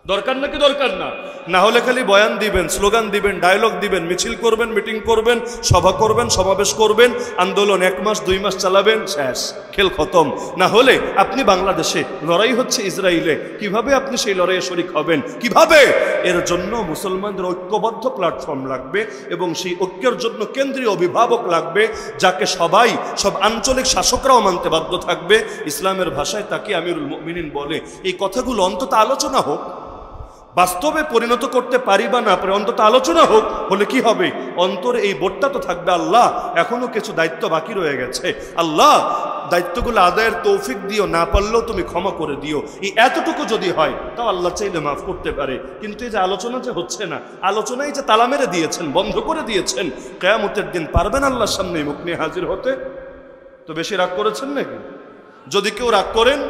দরকার নাকি দরকার না? না হলে খালি বয়ান দিবেন, স্লোগান দিবেন, ডায়লগ দিবেন, মিছিল করবেন, মিটিং করবেন, সভা করবেন, সমাবেশ করবেন, আন্দোলন 1 মাস 2 মাস চালাবেন, শেষ, খেল খতম। না হলে আপনি বাংলাদেশে, লড়াই হচ্ছে ইসরায়েলে, কিভাবে আপনি সেই লড়াইয়ে শরিক হবেন? কিভাবে? এর জন্য মুসলমানদের ঐক্যবদ্ধ প্ল্যাটফর্ম লাগবে এবং সেই ঐক্যের জন্য কেন্দ্রীয় অভিভাবক লাগবে, যাকে সবাই, সব আঞ্চলিক শাসকরাও মানতে বাধ্য থাকবে। ইসলামের ভাষায় তাকে আমিরুল মুমিনিন বলে। এই কথাগুলো অন্তত আলোচনা হোক, বাস্তবে পরিণত করতে পারি বা না পারি, অন্তত আলোচনা হোক। হলে কি হবে? অন্তরে এই বোধটা তো থাকবে, আল্লাহ এখনো কিছু দায়িত্ব বাকি রয়ে গেছে, আল্লাহ দায়িত্বগুলো আদায়ের তৌফিক দিও, না পারলেও তুমি ক্ষমা করে দিও। এই এতটুকু যদি হয়, তাও আল্লাহ চাইলে মাফ করতে পারে। কিন্তু এই যে আলোচনা যে হচ্ছে না, আলোচনায় যে তালা মেরে দিয়েছেন, বন্ধ করে দিয়েছেন, কিয়ামতের দিন পারবেন আল্লাহর সামনে মুখ নিয়ে হাজির হতে? তো বেশি রাগ করেছেন নাকি? যদি কেউ রাগ করেন,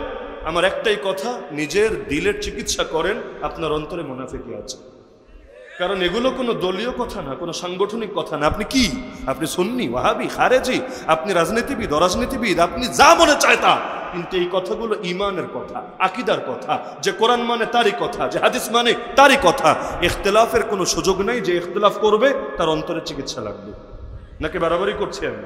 আমার একটাই কথা, নিজের দিলের চিকিৎসা করেন, আপনার অন্তরে মুনাফিকি আছে। কারণ এগুলো কোনো দলীয় কথা না, কোনো সাংগঠনিক কথা না। আপনি কি? আপনি সুন্নি, ওয়াহাবি, খারেজি, আপনি রাজনীতিবিদ, অরাজনীতিবিদ, আপনি যা মনে চায় তা, কিন্তু এই কথাগুলো ইমানের কথা, আকীদার কথা। যে কোরআন মানে তারই কথা, যে হাদিস মানে তারই কথা। ইখতিলাফের কোনো সুযোগ নেই। যে ইখতিলাফ করবে তার অন্তরে চিকিৎসা লাগবে। নাকি বাড়াবাড়ি করছি আমি?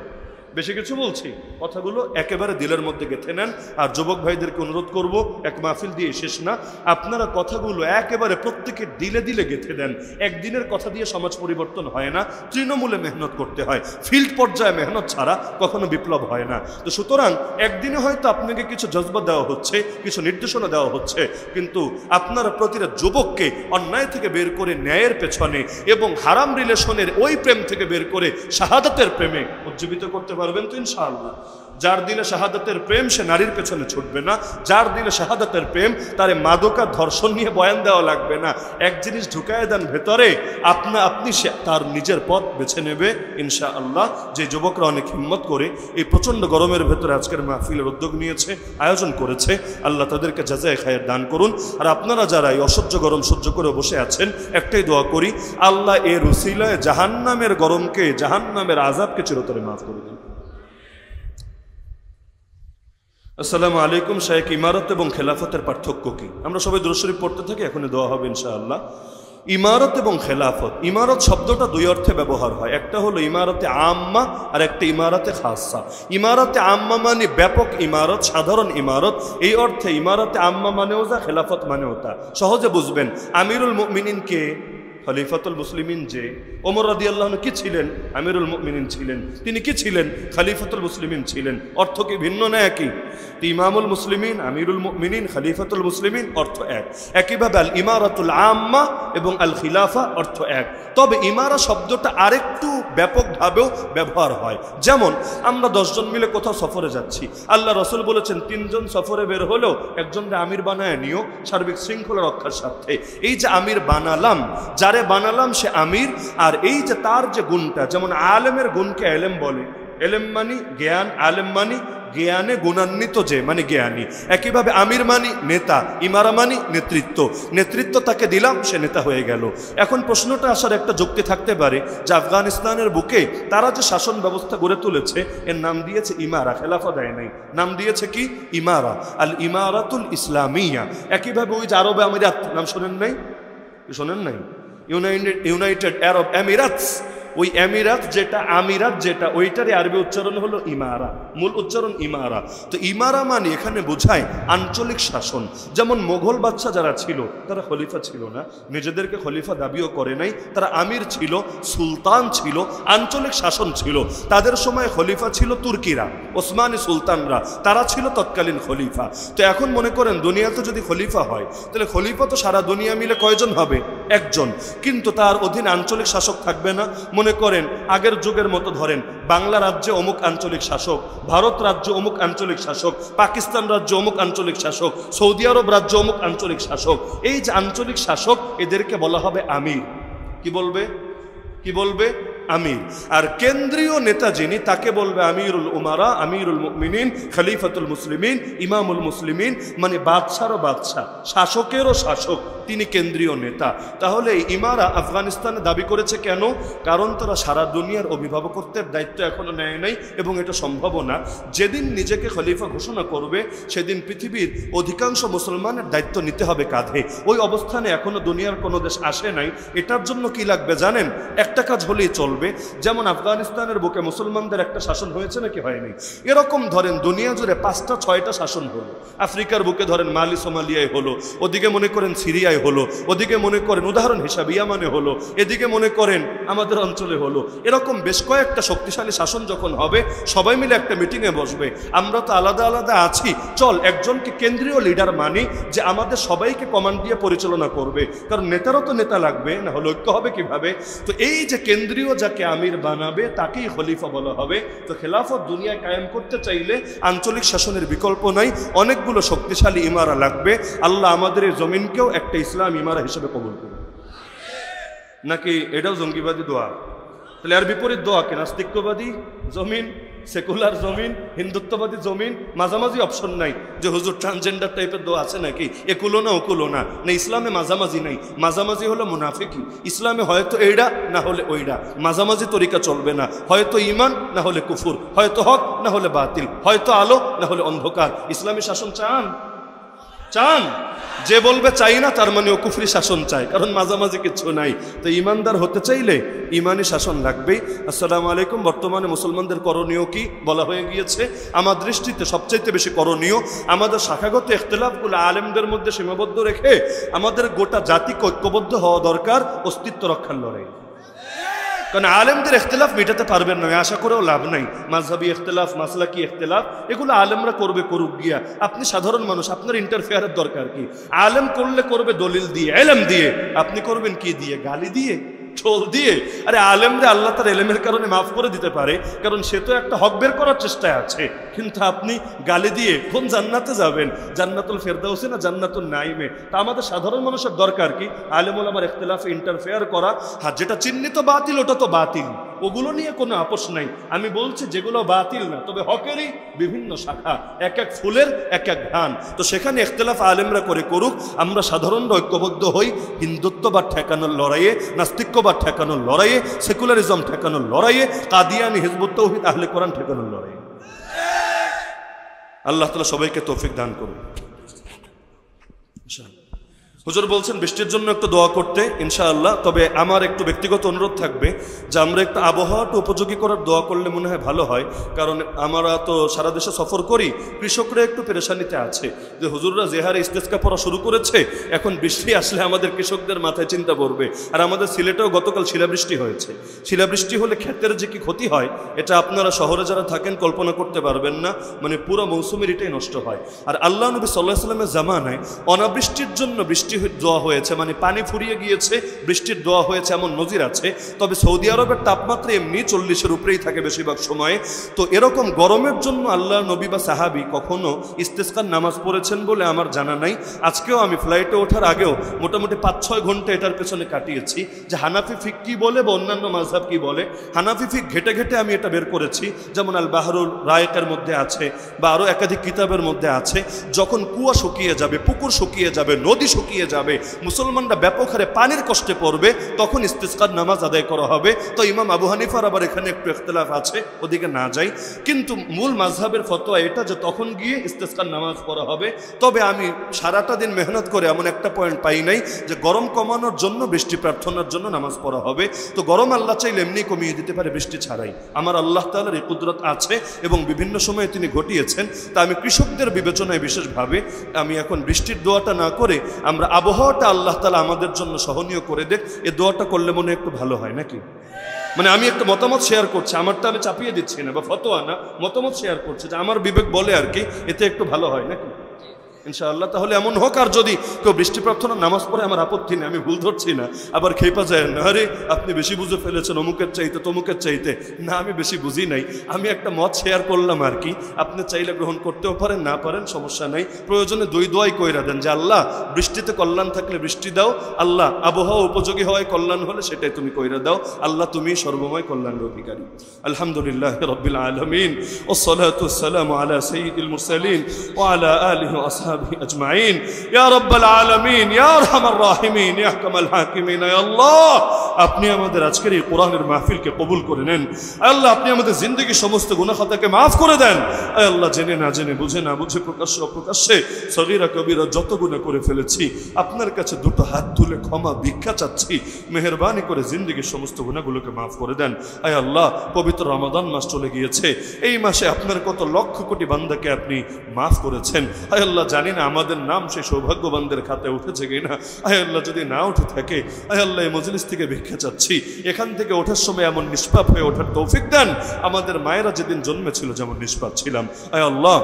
বেশি কিছু বলছি, কথাগুলো একেবারে দিলের মধ্যে গেঁথে নেন। আর যুবক ভাইদেরকে অনুরোধ করব, এক মাহফিল দিয়ে শেষ না, আপনারা কথাগুলো একেবারে প্রত্যেকের দিলে দিলে গেঁথে দেন। একদিনের কথা দিয়ে সমাজ পরিবর্তন হয় না, তৃণমূলে মেহনত করতে হয়, ফিল্ড পর্যায়ে মেহনত ছাড়া কখনো বিপ্লব হয় না। তো সুতরাং একদিনে হয়তো আপনাকে কিছু জজবা দেওয়া হচ্ছে, কিছু নির্দেশনা দেওয়া হচ্ছে, কিন্তু আপনারা প্রতিটা যুবককে অন্যায় থেকে বের করে ন্যায়ের পেছনে এবং হারাম রিলেশনের ওই প্রেম থেকে বের করে শাহাদাতের প্রেমে উজ্জীবিত করতে পারবেন তো ইনশাআল্লাহ। যার দিলে শাহাদাতের প্রেম সে নারীর পেছনে ছুটবে না, যার দিলে শাহাদাতের প্রেম তারে মাদকা ধর্ষণ নিয়ে বয়ান দেওয়া লাগবে না। এক জিনিস ঢুকায় দেন ভেতরে, আপনি সে তার নিজের পথ বেছে নেবে ইনশাআল্লাহ। যে যুবকরা অনেক হিম্মত করে এই প্রচণ্ড গরমের ভেতরে আজকের মাহফিলের উদ্যোগ নিয়েছে, আয়োজন করেছে, আল্লাহ তাদেরকে জাযায়ে খায়ের দান করুন। আর আপনারা যারা এই অসহ্য গরম সহ্য করে বসে আছেন, একটাই দোয়া করি, আল্লাহ এর উসিলায় জাহান্নামের গরমকে, জাহান্নামের আযাবকে চিরতরে মাফ করে দিন। আসসালামু আলাইকুম। শায়েখ, ইমারত এবং খেলাফতের পার্থক্য কি? আমরা সবাই দুরূদ শরীফ পড়তে থাকি, এখনই দোয়া হবে ইনশাআল্লাহ। ইমারত এবং খেলাফত, ইমারত শব্দটা দুই অর্থে ব্যবহার হয়, একটা হলো ইমারতে আম্মা আর একটা ইমারতে খাসা। ইমারতে আম্মা মানে ব্যাপক ইমারত, সাধারণ ইমারত, এই অর্থে ইমারতে আম্মা মানেও যা, খেলাফত মানেও তা। সহজে বুঝবেন, আমিরুল মুমিনিন কে? খলিফাতুল মুসলিমিন। যে ওমর রাদিয়াল্লাহু আনহু কি ছিলেন? আমিরুল মুমিনিন ছিলেন। তিনি কি ছিলেন? খলিফাতুল মুসলিমিন ছিলেন। অর্থ কি ভিন্ন না একই? ইমামুল মুসলিমিন, আমিরুল মুমিনিন, খলিফাতুল মুসলিমিন অর্থ এক। একইভাবে আল ইমারাতুল আম্মা এবং আল খিলাফা অর্থ এক। তবে ইমারা শব্দটা আরেকটু ব্যাপকভাবেও ব্যবহার হয়। যেমন আমরা 10 জন মিলে কোথাও সফরে যাচ্ছি, আল্লাহ রাসূল বলেছেন 3 জন সফরে বের হলেও একজনকে আমির বানায় নিও সার্বিক শৃঙ্খলা রক্ষার স্বার্থে। এই যে আমির বানালাম, যারে বানালাম সে আমির। আর এই যে তার যে গুণটা, যেমন আলেমের গুণকে এলেম বলে, এলেম মানি জ্ঞান, আলেম মানি জ্ঞানে গুণান্বিত যে, মানে জ্ঞানী। একইভাবে আমির মানি নেতা, ইমারা মানি নেতৃত্ব। নেতৃত্ব তাকে দিলাম, সে নেতা হয়ে গেল। এখন প্রশ্নটা আসার একটা যুক্তি থাকতে পারে যে আফগানিস্তানের বুকে তারা যে শাসন ব্যবস্থা গড়ে তুলেছে এর নাম দিয়েছে ইমারা, খেলাফা দেয় নাই, নাম দিয়েছে কি? ইমারা, আল ইমারাতুল ইসলামিয়া। একইভাবে ওই যে আরব আমিরাত, নাম শোনেন নাই? শোনেন নাই? ইউনাইটেড আরব এমিরাতস, ওই এমিরাত যেটা, আমিরাত যেটা, ওইটারই আরবি উচ্চারণ হলো ইমারা, মূল উচ্চারণ ইমারা। তো ইমারা মানে এখানে বোঝায় আঞ্চলিক শাসন। যেমন মোগল বাদশা যারা ছিল তারা খলিফা ছিল না, নিজেদেরকে খলিফা দাবিও করে নাই, তারা আমির ছিল, সুলতান ছিল, আঞ্চলিক শাসন ছিল। তাদের সময় খলিফা ছিল তুর্কিরা, ওসমানী সুলতানরা, তারা ছিল তৎকালীন খলিফা। তো এখন মনে করেন দুনিয়াতে যদি খলিফা হয়, তাহলে খলিফা তো সারা দুনিয়া মিলে কয়জন হবে? একজন। কিন্তু তার অধীনে আঞ্চলিক শাসক থাকবে না। মনে করেন আগের যুগের মতো ধরেন বাংলা রাজ্যে অমুক আঞ্চলিক শাসক, ভারত রাজ্য অমুক আঞ্চলিক শাসক, পাকিস্তান রাজ্য অমুক আঞ্চলিক শাসক, সৌদি আরব রাজ্য অমুক আঞ্চলিক শাসক। এই যে আঞ্চলিক শাসক, এদেরকে বলা হবে আমির। কি বলবে? কি বলবে? আমির। আর কেন্দ্রীয় নেতা যিনি, তাকে বলবে আমিরুল উমারা, আমিরুল মুমিনিন, খলিফাতুল মুসলিমিন, ইমামুল মুসলিমিন, মানে বাদশারও বাদশা, শাসকেরও শাসক, তিনি কেন্দ্রীয় নেতা। তাহলে ইমারা আফগানিস্তানে দাবি করেছে কেন? কারণ তারা সারা দুনিয়ার অভিভাবকত্বের দায়িত্ব এখনো নেয় নাই এবং এটা সম্ভবও না। যেদিন নিজেকে খলিফা ঘোষণা করবে সেদিন পৃথিবীর অধিকাংশ মুসলমানের দায়িত্ব নিতে হবে কাঁধে। ওই অবস্থানে এখনো দুনিয়ার কোনো দেশ আসে নাই। এটার জন্য কি লাগবে জানেন? একটা কাজ হলেই চলবে। যেমন আফগানিস্তানের বুকে মুসলমানদের একটা শাসন হয়েছে নাকি হয়নি? এরকম ধরেন দুনিয়া জুড়ে 5টা 6টা শাসন হলো। আফ্রিকার বুকে ধরেন মালি সোমালিয়ায় হলো, ওদিকে মনে করেন সিরিয়ায় হলো, ওদিকে মনে করেন উদাহরণ হিসাবে ইয়ামানে হলো, এদিকে মনে করেন আমাদের অঞ্চলে হলো। এরকম বেশ কয়েকটা শক্তিশালী শাসন যখন হবে, সবাই মিলে একটা মিটিংয়ে বসবে, আমরা তো আলাদা আলাদা আছি, চল একজনকে কেন্দ্রীয় লিডার মানি যে আমাদের সবাইকে কমান্ড দিয়ে পরিচালনা করবে। কারণ নেতারও তো নেতা লাগবে, না হলে ঐক্য হবে কিভাবে? তো এই যে কেন্দ্রীয় যাকে আমির বানাবে তাকেই খলিফা বলা হবে। তো খেলাফত দুনিয়ায় কায়েম করতে চাইলে আঞ্চলিক শাসনের বিকল্প নাই, অনেকগুলো শক্তিশালী ইমারা লাগবে। আল্লাহ আমাদের এই জমিনকেও একটা ইসলাম ইমারা হিসেবে কবুল করুন। নাকি এটাও জঙ্গিবাদী দোয়া? তাহলে আর বিপরীত দোয়া কি? নাস্তিক্যবাদী জমিন, সেকুলার জমিন, হিন্দুত্ববাদী জমিন, মাঝামাঝি অপশন নাই যে হুজুর ট্রান্সজেন্ডার টাইপের দোয়া আছে নাকি? একুলো না ওকুলো না, না ইসলামে মাঝামাঝি নাই। মাঝামাঝি হলো মুনাফিকি। ইসলামে হয়তো এইটা না হলে ওইটা, মাঝামাঝি তরিকা চলবে না। হয়তো ইমান না হলে কুফুর, হয়তো হক না হলে বাতিল, হয়তো আলো না হলে অন্ধকার। ইসলামী শাসন চান? চান? যে বলবে চাই না তার মানে ও কুফরি শাসন চায়, কারণ মাঝামাঝি কিছু নাই। তো ইমানদার হতে চাইলে ইমানি শাসন লাগবেই। আসসালামু আলাইকুম। বর্তমানে মুসলমানদের করণীয় কি বলা হয়ে গিয়েছে। আমার দৃষ্টিতে সবচাইতে বেশি করণীয় আমাদের শাখাগত ইখতিলাফগুলো আলেমদের মধ্যে সীমাবদ্ধ রেখে আমাদের গোটা জাতিকে ঐক্যবদ্ধ হওয়া দরকার অস্তিত্ব রক্ষার লড়াই। কারণ আলেমদের ইখতিলাফ মেটাতে পারবেন না, আশা করেও লাভ নাই। মাযহাবি ইখতিলাফ, মাসলাকি ইখতিলাফ এগুলো আলেমরা করবে, করুক গিয়া। আপনি সাধারণ মানুষ, আপনার ইন্টারফেয়ারের দরকার কি? আলেম করলে করবে দলিল দিয়ে, ইলম দিয়ে। আপনি করবেন কি দিয়ে? গালি দিয়ে, ঠোল দিয়ে? আরে আলেমরে আল্লাহ তার ইলমের কারণে মাফ করে দিতে পারে, কারণ সে তো একটা হক বের করার চেষ্টায় আছে। কিন্তু আপনি গালি দিয়ে কোন জান্নাতে যাবেন? জান্নাতুল ফেরদাউসে না জান্নাতুল নাইমে? তা আমাদের সাধারণ মানুষের দরকার কি? আলেম ওলামার ইখতিলাফে ইন্টারফেয়ার করা। হ্যাঁ, যেটা চিহ্নিত বাতিল ওটা তো বাতিল, ওগুলো নিয়ে কোনো আপোষ নাই। আমি বলছি যেগুলো বাতিল না, তবে হকেরই বিভিন্ন শাখা, এক এক ফুলের এক এক ঘ্রাণ। তো সেখানে ইখতিলাফ আলেমরা করে করুক, আমরা সাধারণরা ঐক্যবদ্ধ হই হিন্দুত্ববাদ ঠেকানোর লড়াইয়ে, নাস্তিক্যবাদ ঠেকানোর লড়াইয়ে, সেকুলারিজম ঠেকানোর লড়াইয়ে, কাদিয়ানি, হিজবুত তাওহীদ, আহলে কোরআন ঠেকানোর লড়াইয়ে। আল্লাহ তাআলা সবাইকে তৌফিক দান করুন। হুজুর বলছেন বৃষ্টির জন্য একটু দোয়া করতে, ইনশাআল্লাহ। তবে আমার একটু ব্যক্তিগত অনুরোধ থাকবে যে আমরা একটু আবহাওয়াটা উপযোগী করার দোয়া করলে মনে হয় ভালো হয়। কারণ আমরা তো সারা দেশে সফর করি, কৃষকরা একটু পেরেশানিতে আছে যে হুজুররা যে হারে ইস্তেসকা পড়া শুরু করেছে, এখন বৃষ্টি আসলে আমাদের কৃষকদের মাথায় চিন্তা পড়বে। আর আমাদের সিলেটেও গতকাল শিলাবৃষ্টি হয়েছে। শিলাবৃষ্টি হলে ক্ষেতের যে কি ক্ষতি হয় এটা আপনারা শহরে যারা থাকেন কল্পনা করতে পারবেন না। মানে পুরো মৌসুমের এটাই নষ্ট হয়। আর আল্লাহ নবী সাল্লাল্লাহু আলাইহি ওয়াসাল্লামের জামানায় অনাবৃষ্টির জন্য বৃষ্টি দোয়া হয়েছে, মানে পানি ফুরিয়ে গিয়েছে, বৃষ্টির দোয়া হয়েছে, এমন নজির আছে। তবে সৌদি আরবের তাপমাত্রা এমনি 40-এর উপরেই থাকে বেশিরভাগ সময়ে। তো এরকম গরমের জন্য আল্লাহ নবী বা সাহাবি কখনো ইস্তেসকার নামাজ পড়েছেন বলে আমার জানা নাই। আজকেও আমি ফ্লাইটে ওঠার আগেও মোটামুটি 5-6 ঘন্টা এটার পেছনে কাটিয়েছি যে হানাফি ফিক কি বলে বা অন্যান্য মাযহাব কি বলে। হানাফি ফিক ঘেটে ঘেটে আমি এটা বের করেছি, যেমন আল বাহরুল রায়েকের মধ্যে আছে বা আরও একাধিক কিতাবের মধ্যে আছে। যখন কুয়া শুকিয়ে যাবে, পুকুর শুকিয়ে যাবে, নদী শুকিয়ে যাবে, মুসলমানরা ব্যাপক হারে পানির কষ্টে পড়বে, তখন ইস্তিসকার নামাজ আদায় করা হবে। তো ইমাম আবু হানিফার আবার এখানে একটু ইখতিলাফ আছে, ওদিকে না যাই। কিন্তু মূল মাযহাবের ফতোয়া এটা যে তখন গিয়ে ইস্তিসকার নামাজ পড়া হবে। তবে আমি সারাটা দিন মেহনত করে এমন একটা পয়েন্ট পাই নাই যে গরম কমানোর জন্য, বৃষ্টি প্রার্থনার জন্য নামাজ পড়া হবে। তো গরম আল্লাহ চাইলে এমনি কমিয়ে দিতে পারে বৃষ্টি ছাড়াই। আমার আল্লাহ তাআলার এই কুদরত আছে এবং বিভিন্ন সময়ে তিনি ঘটিয়েছেন। তা আমি কৃষকদের বিবেচনায় বিশেষভাবে আমি এখন বৃষ্টির দোয়াটা না করে আমরা আবহাওয়াটা আল্লাহ তাআলা আমাদের জন্য সহনীয় করে দেখ, এই দোয়াটা করলে মনে একটু ভালো হয় নাকি? মানে আমি একটা মতামত শেয়ার করছি, আমারটা আমি চাপিয়ে দিচ্ছি না বা ফতোয়া না, মতামত শেয়ার করছি যে আমার বিবেক বলে আর কি, এতে একটু ভালো হয় নাকি? ইনশাআল্লাহ তাহলে এমন হোক। আর যদি কেউ বৃষ্টি প্রার্থনা নামাজ পড়ে আমার আপত্তি নেই, আমি ভুল ধরছি না। আবার খেপা যায় না, আরে আপনি বেশি বুঝে ফেলেছেন অমুকের চাইতে তমুকের চাইতে। না, আমি বেশি বুঝি নাই, আমি একটা মত শেয়ার করলাম আর কি। আপনি চাইলে গ্রহণ করতেও পারেন, না পারেন, সমস্যা নাই। প্রয়োজনে দুই দোয়াই কইরা দেন যে আল্লাহ বৃষ্টিতে কল্যাণ থাকলে বৃষ্টি দাও, আল্লাহ আবহাওয়া উপযোগী হওয়ায় কল্যাণ হলে সেটাই তুমি কইরা দাও, আল্লাহ তুমি সর্বময় কল্যাণের অধিকারী। আলহামদুলিল্লাহ রাব্বিল আলামিন ওয়াস সালাতু ওয়াস সালামু আলা সাইয়্যিদিল মুরসালিন ওয়া আলা আলিহি ওয়া আসহাবিহি أجمعين يا رب العالمين يا أرحم الراحمين يا أحكم الحاكمين يا الله আপনি আমাদের আজকের এই কোরআনের মাহফিলকে কবুল করে নেন। আল্লাহ আপনি আমাদের জিন্দেগির সমস্ত গুনাহ খাতাকে মাফ করে দেন। আল্লাহ জেনে না জেনে, বুঝে না বুঝে, প্রকাশ্যে অপ্রকাশ্যে, সগীরা কবিরা যত গুনাহ করে ফেলেছি আপনার কাছে দুটো হাত তুলে ক্ষমা ভিক্ষা চাচ্ছি। মেহেরবানি করে জিন্দেগির সমস্ত গুনাহগুলোকে মাফ করে দেন। আয় আল্লাহ, পবিত্র রমাদান মাস চলে গিয়েছে, এই মাসে আপনার কত লক্ষ কোটি বান্দাকে আপনি মাফ করেছেন। আয় আল্লাহ, জানি না আমাদের নাম সেই সৌভাগ্যবানদের খাতায় উঠেছে কিনা। আয় আল্লাহ, যদি না উঠে থাকে, আয় আল্লাহ এই মজলিস থেকে ভিক্ষা চাচ্ছি, এখান থেকে ওঠার সময় এমন নিষ্পাপ হয়ে ওঠার তৌফিক দেন আমাদের মায়েরা যেদিন জন্মেছিল যেমন নিষ্পাপ ছিলাম। আয় আল্লাহ,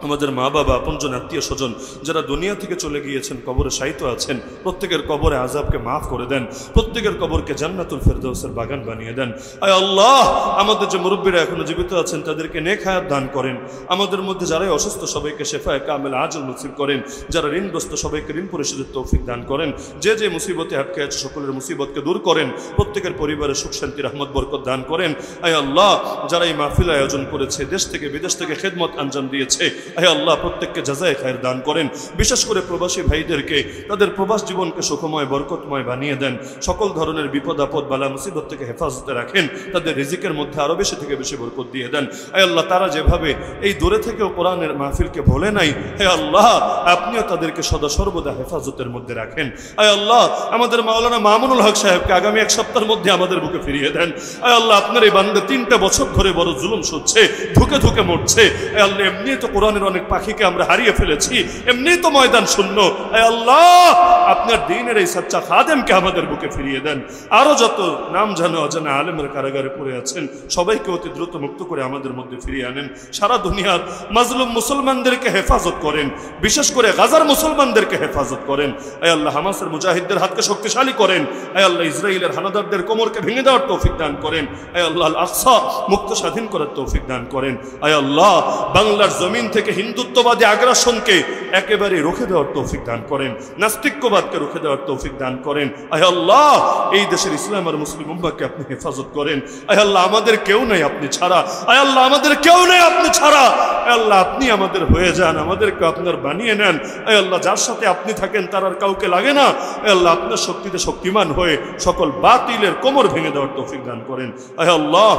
আমাদের মা বাবা, আপনজন, আত্মীয় স্বজন যারা দুনিয়া থেকে চলে গিয়েছেন, কবরে শায়িত আছেন, প্রত্যেকের কবরে আযাবকে মাফ করে দেন, প্রত্যেকের কবরকে জান্নাতুল ফেরদাউসের বাগান বানিয়ে দেন। আয় আল্লাহ, আমাদের যে মুরব্বীরা এখনো জীবিত আছেন তাদেরকে নেক হায়াত দান করেন। আমাদের মধ্যে যারাই অসুস্থ সবাইকে শেফায়ে কামেল আজল নসিব করেন। যারা ঋণগ্রস্ত সবাইকে ঋণ পরিশোধের তৌফিক দান করেন। যে যে মুসিবতে আটকে আছে সকলের মুসিবতকে দূর করেন। প্রত্যেকের পরিবারে সুখ শান্তি রহমত বরকত দান করেন। আয় আল্লাহ, যারা এই মাহফিল আয়োজন করেছে, দেশ থেকে বিদেশ থেকে খেদমত আঞ্জাম দিয়েছে, হে আল্লাহ প্রত্যেককে জাযায়ে খায়ের দান করেন। বিশেষ করে প্রবাসী ভাইদেরকে তাদের প্রবাস জীবনকে সুখময় বরকতময় বানিয়ে দেন। সকল ধরনের বিপদ আপদ বালা মুসিবত থেকে হেফাজতে রাখেন। তাদের রিজিকের মধ্যে আরো বেশি থেকে বেশি বরকত দিয়ে দেন। হে আল্লাহ তারা যেভাবে এই দূরে থেকেও কোরআনের মাহফিলকে ভোলে নাই, হে আল্লাহ আপনিও তাদেরকে সদা সর্বদা হেফাজতের মধ্যে রাখেন। হে আল্লাহ আমাদের মাওলানা মামুনুল হক সাহেবকে আগামী এক সপ্তাহের মধ্যে আমাদের বুকে ফিরিয়ে দেন। হে আল্লাহ আপনার এই বান্দা 3টা বছর ধরে বড় জুলুম সচ্ছে, ধুকে ধুকে মরছে। হে আল্লাহ এমনি তো কোরআনের অনেক পাখিকে আমরা হারিয়ে ফেলেছি, এমনি তো ময়দান শূন্য। হে আল্লাহ আপনার দ্বীনের এই সচ্চা খাদেমকে আমাদের বুকে ফিরিয়ে দেন। আরো যত নাম জানা অজানা আলেমের কারাগারে পড়ে আছেন সবাইকে অতি দ্রুত মুক্ত করে আমাদের মধ্যে ফিরিয়ে আনেন। সারা দুনিয়ার মাজলুম মুসলমানদেরকে হেফাজত করেন, বিশেষ করে গাজার মুসলমানদেরকে হেফাজত করেন। হে আল্লাহ হামাসের মুজাহিদদের হাতকে শক্তিশালী করেন। হে আল্লাহ ইসরায়েলের হানাদারদের কোমরকে ভেঙে দেওয়ার তৌফিক দান করেন। হে আল্লাহ আল আকসা মুক্ত স্বাধীন করার তৌফিক দান করেন। হে আল্লাহ বাংলার জমিন থেকে হিন্দুত্ববাদী আগ্রাসনকে একেবারে রুখে দেওয়ার তৌফিক দান করেন, নাস্তিক্যবাদকে রুখে দেওয়ার তৌফিক দান করেন। হে আল্লাহ এই দেশের ইসলাম আর মুসলিম উম্মাহকে আপনি হেফাজত করেন। হে আল্লাহ আমাদের কেউ নাই আপনি ছাড়া, হে আল্লাহ আমাদের কেউ নেই আপনি ছাড়া। হে আল্লাহ আপনি আমাদের হয়ে যান, আমাদেরকে আপনার বানিয়ে নেন। হে আল্লাহ যার সাথে আপনি থাকেন তার আর কাউকে লাগে না। হে আল্লাহ আপনার শক্তিতে শক্তিমান হয়ে সকল বাতিলের কোমর ভেঙে দেওয়ার তৌফিক দান করেন। হে আল্লাহ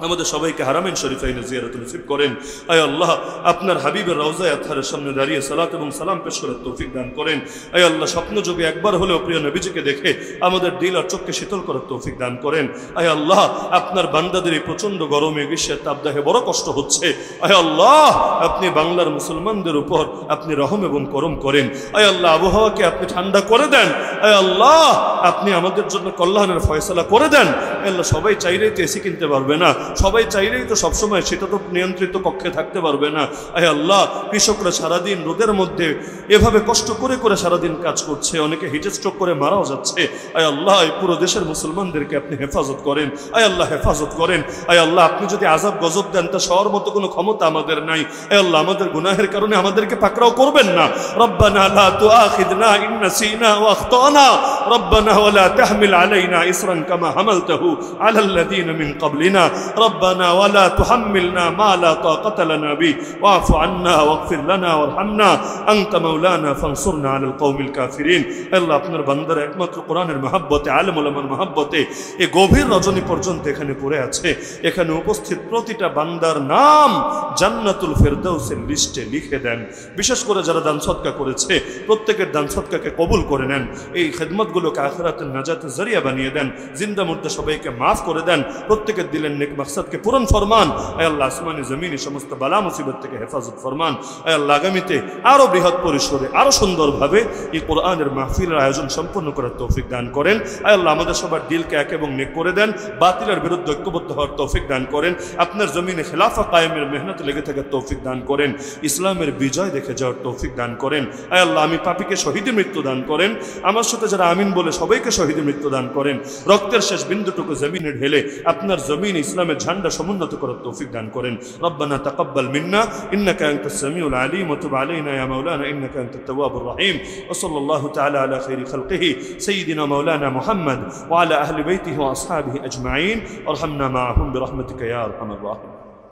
আমাদের সবাইকে হারামাইন শরীফাইনে জিয়ারত নসিব করেন। আয় আল্লাহ আপনার হাবিবের রওজায়ে আতহারের সামনে দাঁড়িয়ে সালাত এবং সালাম পেশ করার তৌফিক দান করেন। আয় আল্লাহ স্বপ্নযোগে একবার হলেও প্রিয় নবীজিকে দেখে আমাদের দিল আর চোখকে শীতল করার তৌফিক দান করেন। আয় আল্লাহ আপনার বান্দাদের এই প্রচণ্ড গরমে গ্রীষ্মের তাপদাহে বড় কষ্ট হচ্ছে। আয় আল্লাহ আপনি বাংলার মুসলমানদের উপর আপনি রহম এবং করম করেন। আয় আল্লাহ আবহাওয়াকে আপনি ঠান্ডা করে দেন। আয় আল্লাহ আপনি আমাদের জন্য কল্যাণের ফয়সালা করে দেন। আল্লাহ সবাই চাইলেই তো এসি কিনতে পারবে না, সবাই চাইলেই তো সবসময় শীতাতপ নিয়ন্ত্রিত কক্ষে থাকতে পারবে না। আয় আল্লাহ কৃষকরা সারাদিন রোদের মধ্যে এভাবে কষ্ট করে করে সারাদিন কাজ করছে, অনেকে হিট স্ট্রোক করে মারাও যাচ্ছে। আয় আল্লাহ এই পুরো দেশের মুসলমানদেরকে আপনি হেফাজত করেন। আয় আল্লাহ হেফাজত করেন। আয় আল্লাহ আপনি যদি আযাব গজব দেন তা সওয়ার মতো কোনো ক্ষমতা আমাদের নাই। আয় আল্লাহ আমাদের গুনাহের কারণে আমাদেরকে পাকড়াও করবেন না। রব্বানা লা তুআখিযনা ইন নাসিনা ওয়া আখতানা রব্বানা ওয়া লা তাহমিল আলাইনা ইসরান কামা হামালতাহু আলাল্লাযীনা মিন ক্বাবলিনা ربنا ولا تحملنا ما لا طاقة لنا به واعف عنا واغفر لنا وارحمنا أنت مولانا فانصرنا على القوم الكافرين। আল্লাহ আপনার বান্দার একমাত্র কোরআনের মহব্বতে আলেম ওলামার মহব্বতে এই গভীর রজনী পর্যন্ত এখানে পড়ে আছে। এখানে উপস্থিত প্রতিটা বান্দার নাম জান্নাতুল ফেরদাউসের লিস্টে লিখে দেন। বিশেষ করে যারা দান সদকা করেছে প্রত্যেকের দান সদকাকে কবুল করে নেন। এই খেদমতগুলোকে আখিরাতের নাজাতের জরিয়া বানিয়ে দেন। জিন্দা মুর্দা সবাইকে মাফ করে দেন। প্রত্যেকের দিলেন নেক মাকসাদকে পূরণ ফরমান। আয় আল্লাহ আসমানি জমিনে সমস্ত বালা মুসিবত থেকে হেফাজত ফরমান। আয় আল্লাহ আগামীতে আরো বৃহৎ পরিসরে আরো সুন্দরভাবে এই কোরআনের মাহফিলের আয়োজন সম্পন্ন করার তৌফিক দান করেন। আয় আল্লাহ আমাদের সবার দিলকে এক এবং নেক করে দেন। বাতিলের বিরুদ্ধে ঐক্যবদ্ধ হওয়ার তৌফিক দান করেন। আপনার জমিনে খেলাফা কায়েমের মেহনত লেগে থাকার তৌফিক দান করেন। ইসলামের বিজয় দেখে যাওয়ার তৌফিক দান করেন। আয় আল্লাহ আমি পাপীকে শহীদের মৃত্যু দান করেন। আমার সাথে যারা আমিন বলে সবাইকে শহীদের মৃত্যু দান করেন। রক্তের শেষ বিন্দুটুকু জমিনে ঢেলে আপনার জমিন ইসলামের ঝান্ডা সমুন্নত করার তৌফিক দান করেন। রব্বানা তাকাব্বাল মিন্না ইন্নাকা আনতাস সামিউল আলিম ওয়া তুব আলাইনা ইয়া মাওলানা ইন্নাকা আনতাত তাওয়াবুর রহিম। ওয়া সাল্লাল্লাহু তাআলা আলা খাইরি খালকিহি সাইয়্যিদিনা মাওলানা মুহাম্মদ ওয়া আলা আহলি বাইতিহি ওয়া আসহাবিহি আজমাইন ওয়ারহামনা মাআহুম বিরহমাতিকা ইয়া আরহামার রাহিম।